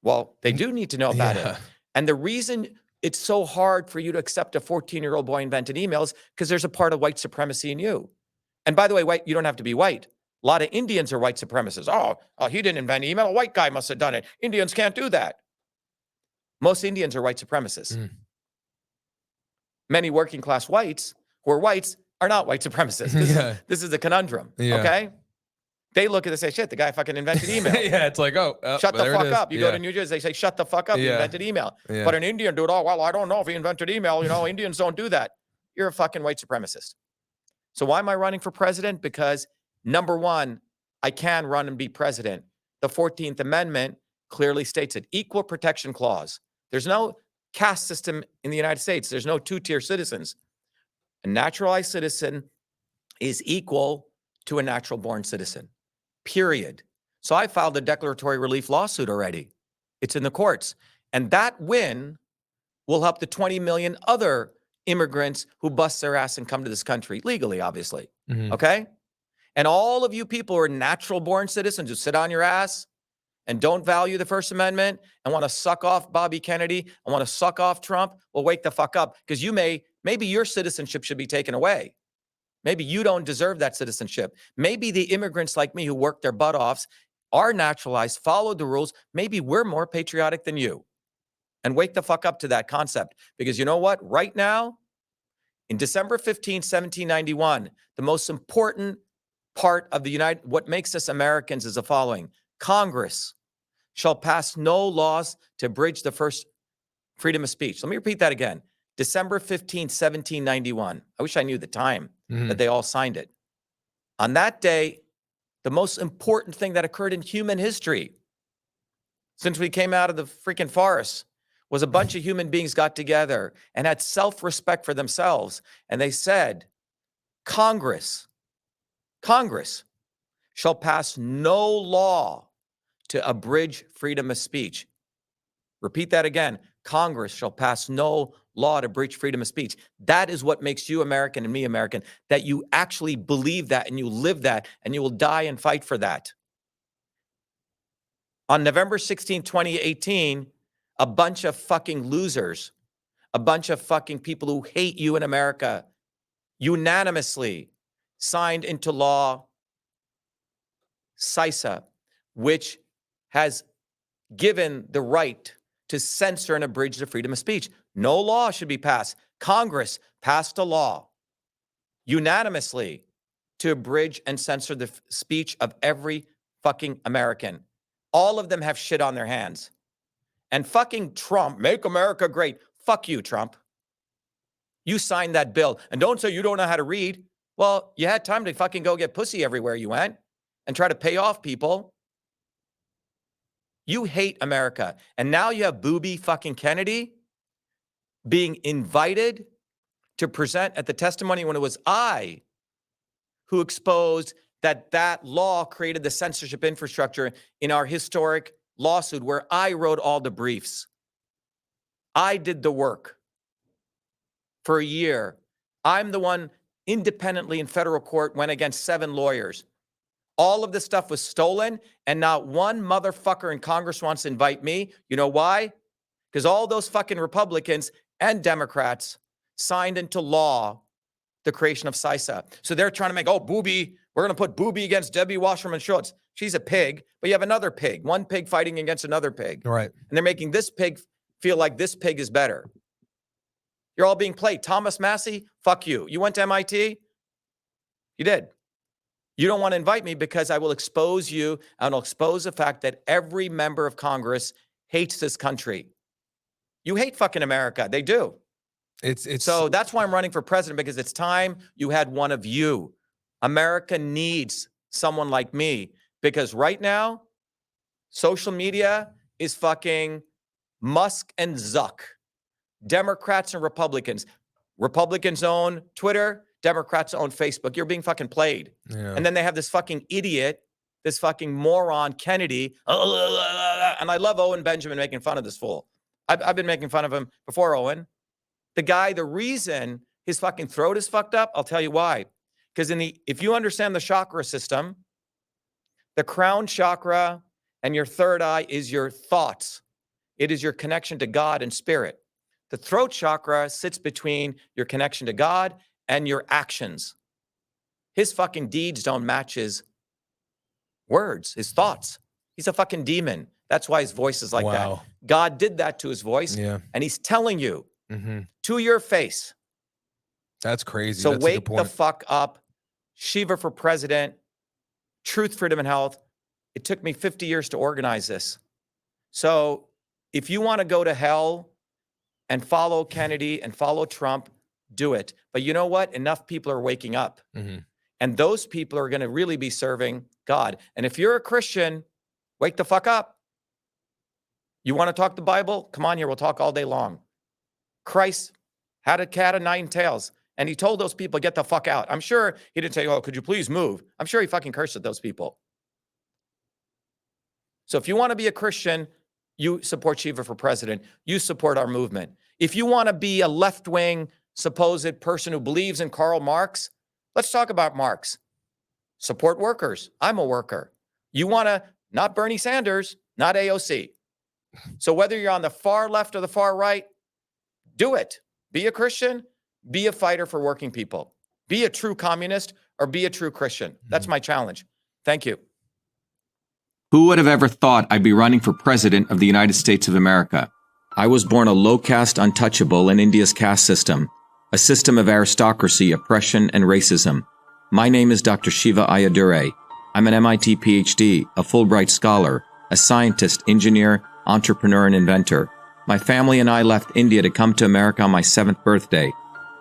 Well, they do need to know about it. And the reason it's so hard for you to accept a 14-year-old boy invented emails because there's a part of white supremacy in you. And by the way, white, you don't have to be white. A lot of Indians are white supremacists. Oh, he didn't invent email. A white guy must have done it. Indians can't do that. Most Indians are white supremacists. Many working class whites who are whites are not white supremacists. This is a conundrum, okay? They look at it and say, shit, the guy fucking invented email. It's like, shut the fuck up. You go to New Jersey, they say, shut the fuck up, he invented email. But an Indian dude, oh, well, I don't know if he invented email. You know, Indians don't do that. You're a fucking white supremacist. So why am I running for president? Because number one, I can run and be president. The 14th Amendment clearly states it. Equal protection clause. There's no caste system in the United States. There's no two-tier citizens. A naturalized citizen is equal to a natural-born citizen, period. So I filed a declaratory relief lawsuit already. It's in the courts. And that win will help the 20 million other immigrants who bust their ass and come to this country, legally, obviously, okay? And all of you people who are natural-born citizens who sit on your ass and don't value the First Amendment and want to suck off Bobby Kennedy and want to suck off Trump, well, wake the fuck up, because maybe your citizenship should be taken away. Maybe you don't deserve that citizenship. Maybe the immigrants like me who work their butt offs are naturalized, followed the rules. Maybe we're more patriotic than you. And wake the fuck up to that concept. Because you know what? Right now, in December 15, 1791, the most important part of what makes us Americans is the following. Congress shall pass no laws to bridge the first freedom of speech. Let me repeat that again. December 15, 1791. I wish I knew the time that they all signed it. On that day, the most important thing that occurred in human history since we came out of the freaking forest was a bunch of human beings got together and had self-respect for themselves. And they said, Congress shall pass no law to abridge freedom of speech. Repeat that again. Congress shall pass no law to breach freedom of speech. That is what makes you American and me American, that you actually believe that and you live that and you will die and fight for that. On November 16, 2018, a bunch of fucking losers, a bunch of fucking people who hate you in America unanimously signed into law CISA, which has given the right to censor and abridge the freedom of speech. No law should be passed. Congress passed a law unanimously to abridge and censor the speech of every fucking American. All of them have shit on their hands. And fucking Trump, make America great. Fuck you, Trump. You signed that bill. And don't say you don't know how to read. Well, you had time to fucking go get pussy everywhere you went and try to pay off people. You hate America. And now you have Booby fucking Kennedy being invited to present at the testimony when it was I who exposed that law created the censorship infrastructure in our historic lawsuit where I wrote all the briefs. I did the work for a year. I'm the one independently in federal court went against 7 lawyers. All of this stuff was stolen, and not one motherfucker in Congress wants to invite me. You know why? Because all those fucking Republicans and Democrats signed into law the creation of CISA. So they're trying to make, Booby, we're going to put Booby against Debbie Wasserman Schultz. She's a pig, but you have another pig, one pig fighting against another pig. Right. And they're making this pig feel like this pig is better. You're all being played. Thomas Massey, fuck you. You went to MIT? You did. You don't want to invite me because I will expose you and I'll expose the fact that every member of Congress hates this country. You hate fucking America. They do. So that's why I'm running for president, because it's time you had one of you. America needs someone like me, because right now, social media is fucking Musk and Zuck. Democrats and Republicans. Republicans own Twitter. Democrats own Facebook. You're being fucking played. Yeah. And then they have this fucking idiot, this fucking moron, Kennedy. And I love Owen Benjamin making fun of this fool. I've been making fun of him before, Owen. The guy, the reason his fucking throat is fucked up, I'll tell you why. Because if you understand the chakra system, the crown chakra and your third eye is your thoughts. It is your connection to God and spirit. The throat chakra sits between your connection to God and your actions. His fucking deeds don't match his words, his thoughts. He's a fucking demon. That's why his voice is like that. God did that to his voice, and he's telling you to your face. That's crazy. So that's wake the fuck up. Shiva for president. Truth, freedom, and health. It took me 50 years to organize this. So if you want to go to hell and follow Kennedy and follow Trump, do it. But you know what? Enough people are waking up. And those people are going to really be serving God. And if you're a Christian, wake the fuck up. You want to talk the Bible? Come on here. We'll talk all day long. Christ had a cat of nine tails. And he told those people, get the fuck out. I'm sure he didn't say, oh, could you please move? I'm sure he fucking cursed at those people. So if you want to be a Christian, you support Shiva for president. You support our movement. If you want to be a left-wing supposed person who believes in Karl Marx, let's talk about Marx. Support workers. I'm a worker. You want to, not Bernie Sanders, not AOC. So whether you're on the far left or the far right, do it. Be a Christian. Be a fighter for working people. Be a true communist or be a true Christian. That's my challenge. Thank you. Who would have ever thought I'd be running for president of the United States of America? I was born a low-caste untouchable in India's caste system, a system of aristocracy, oppression, and racism. My name is Dr.SHIVA Ayyadurai. I'm an MIT PhD, a Fulbright scholar, a scientist, engineer, entrepreneur, and inventor. My family and I left India to come to America on my 7th birthday.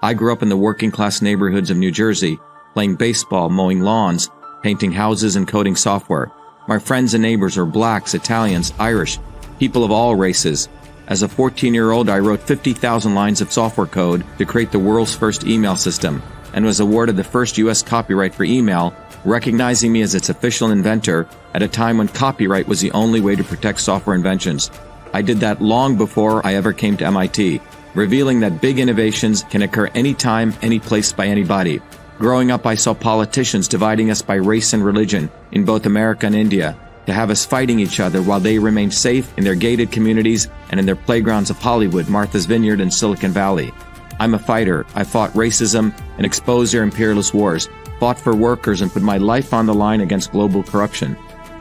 I grew up in the working-class neighborhoods of New Jersey, playing baseball, mowing lawns, painting houses, and coding software. My friends and neighbors are blacks, Italians, Irish, people of all races. As a 14-year-old, I wrote 50,000 lines of software code to create the world's first email system and was awarded the first U.S. copyright for email, recognizing me as its official inventor at a time when copyright was the only way to protect software inventions. I did that long before I ever came to MIT, revealing that big innovations can occur anytime, any place, by anybody. Growing up, I saw politicians dividing us by race and religion in both America and India, to have us fighting each other while they remained safe in their gated communities and in their playgrounds of Hollywood, Martha's Vineyard, and Silicon Valley. I'm a fighter. I fought racism and exposed their imperialist wars, fought for workers, and put my life on the line against global corruption.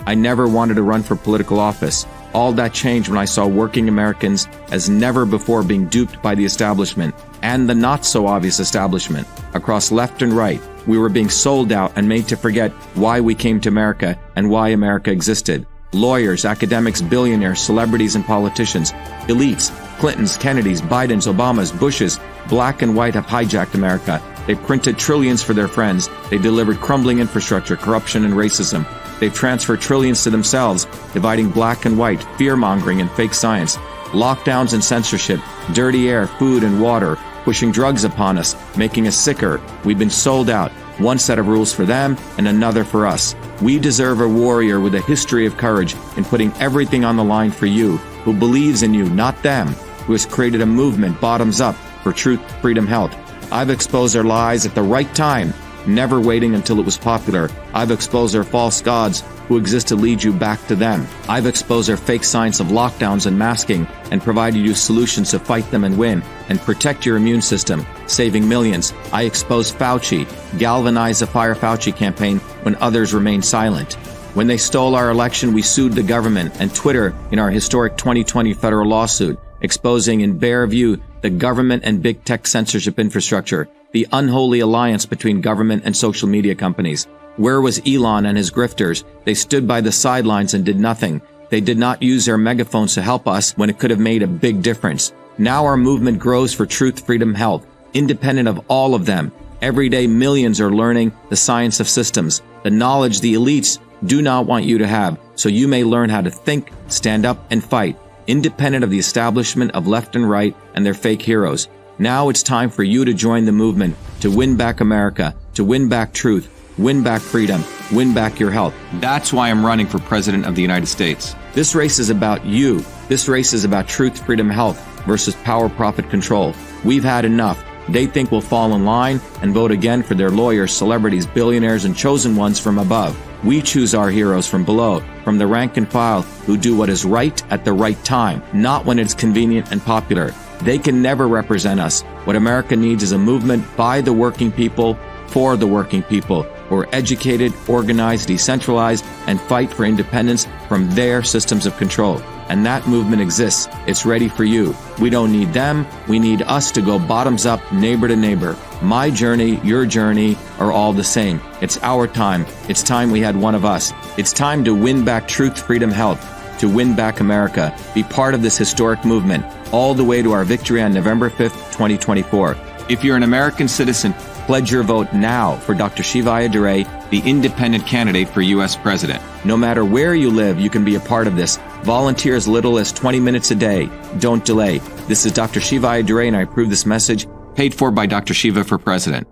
I never wanted to run for political office. All that changed when I saw working Americans as never before being duped by the establishment and the not-so-obvious establishment. Across left and right, we were being sold out and made to forget why we came to America and why America existed. Lawyers, academics, billionaires, celebrities, and politicians, elites, Clintons, Kennedys, Bidens, Obamas, Bushes, black and white have hijacked America. They printed trillions for their friends. They delivered crumbling infrastructure, corruption, and racism. They've transferred trillions to themselves, dividing black and white, fear-mongering, and fake science. Lockdowns and censorship, dirty air, food, and water, pushing drugs upon us, making us sicker. We've been sold out. One set of rules for them and another for us. We deserve a warrior with a history of courage in putting everything on the line for you, who believes in you, not them, who has created a movement bottoms up for truth, freedom, health. I've exposed their lies at the right time, never waiting until it was popular. I've exposed their false gods who exist to lead you back to them. I've exposed their fake science of lockdowns and masking and provided you solutions to fight them and win and protect your immune system, saving millions. I exposed Fauci, galvanized the Fire Fauci campaign when others remained silent. When they stole our election, we sued the government and Twitter in our historic 2020 federal lawsuit, exposing in bare view the government and big tech censorship infrastructure, the unholy alliance between government and social media companies. Where was Elon and his grifters? They stood by the sidelines and did nothing. They did not use their megaphones to help us when it could have made a big difference. Now our movement grows for truth, freedom, health, independent of all of them. Every day, millions are learning the science of systems, the knowledge the elites do not want you to have, so you may learn how to think, stand up, and fight, independent of the establishment of left and right and their fake heroes. Now it's time for you to join the movement, to win back America, to win back truth, win back freedom, win back your health. That's why I'm running for President of the United States. This race is about you. This race is about truth, freedom, health versus power, profit, control. We've had enough. They think we'll fall in line and vote again for their lawyers, celebrities, billionaires, and chosen ones from above. We choose our heroes from below, from the rank and file, who do what is right at the right time, not when it's convenient and popular. They can never represent us. What America needs is a movement by the working people, for the working people, who are educated, organized, decentralized, and fight for independence from their systems of control. And that movement exists. It's ready for you. We don't need them. We need us to go bottoms up, neighbor to neighbor. My journey, your journey are all the same. It's our time. It's time we had one of us. It's time to win back truth, freedom, health, to win back America. Be part of this historic movement, all the way to our victory on November 5th, 2024. If you're an American citizen, pledge your vote now for Dr. Shiva Ayyadurai, the independent candidate for U.S. President. No matter where you live, you can be a part of this. Volunteer as little as 20 minutes a day. Don't delay. This is Dr. Shiva Ayyadurai, and I approve this message, paid for by Dr. Shiva for President.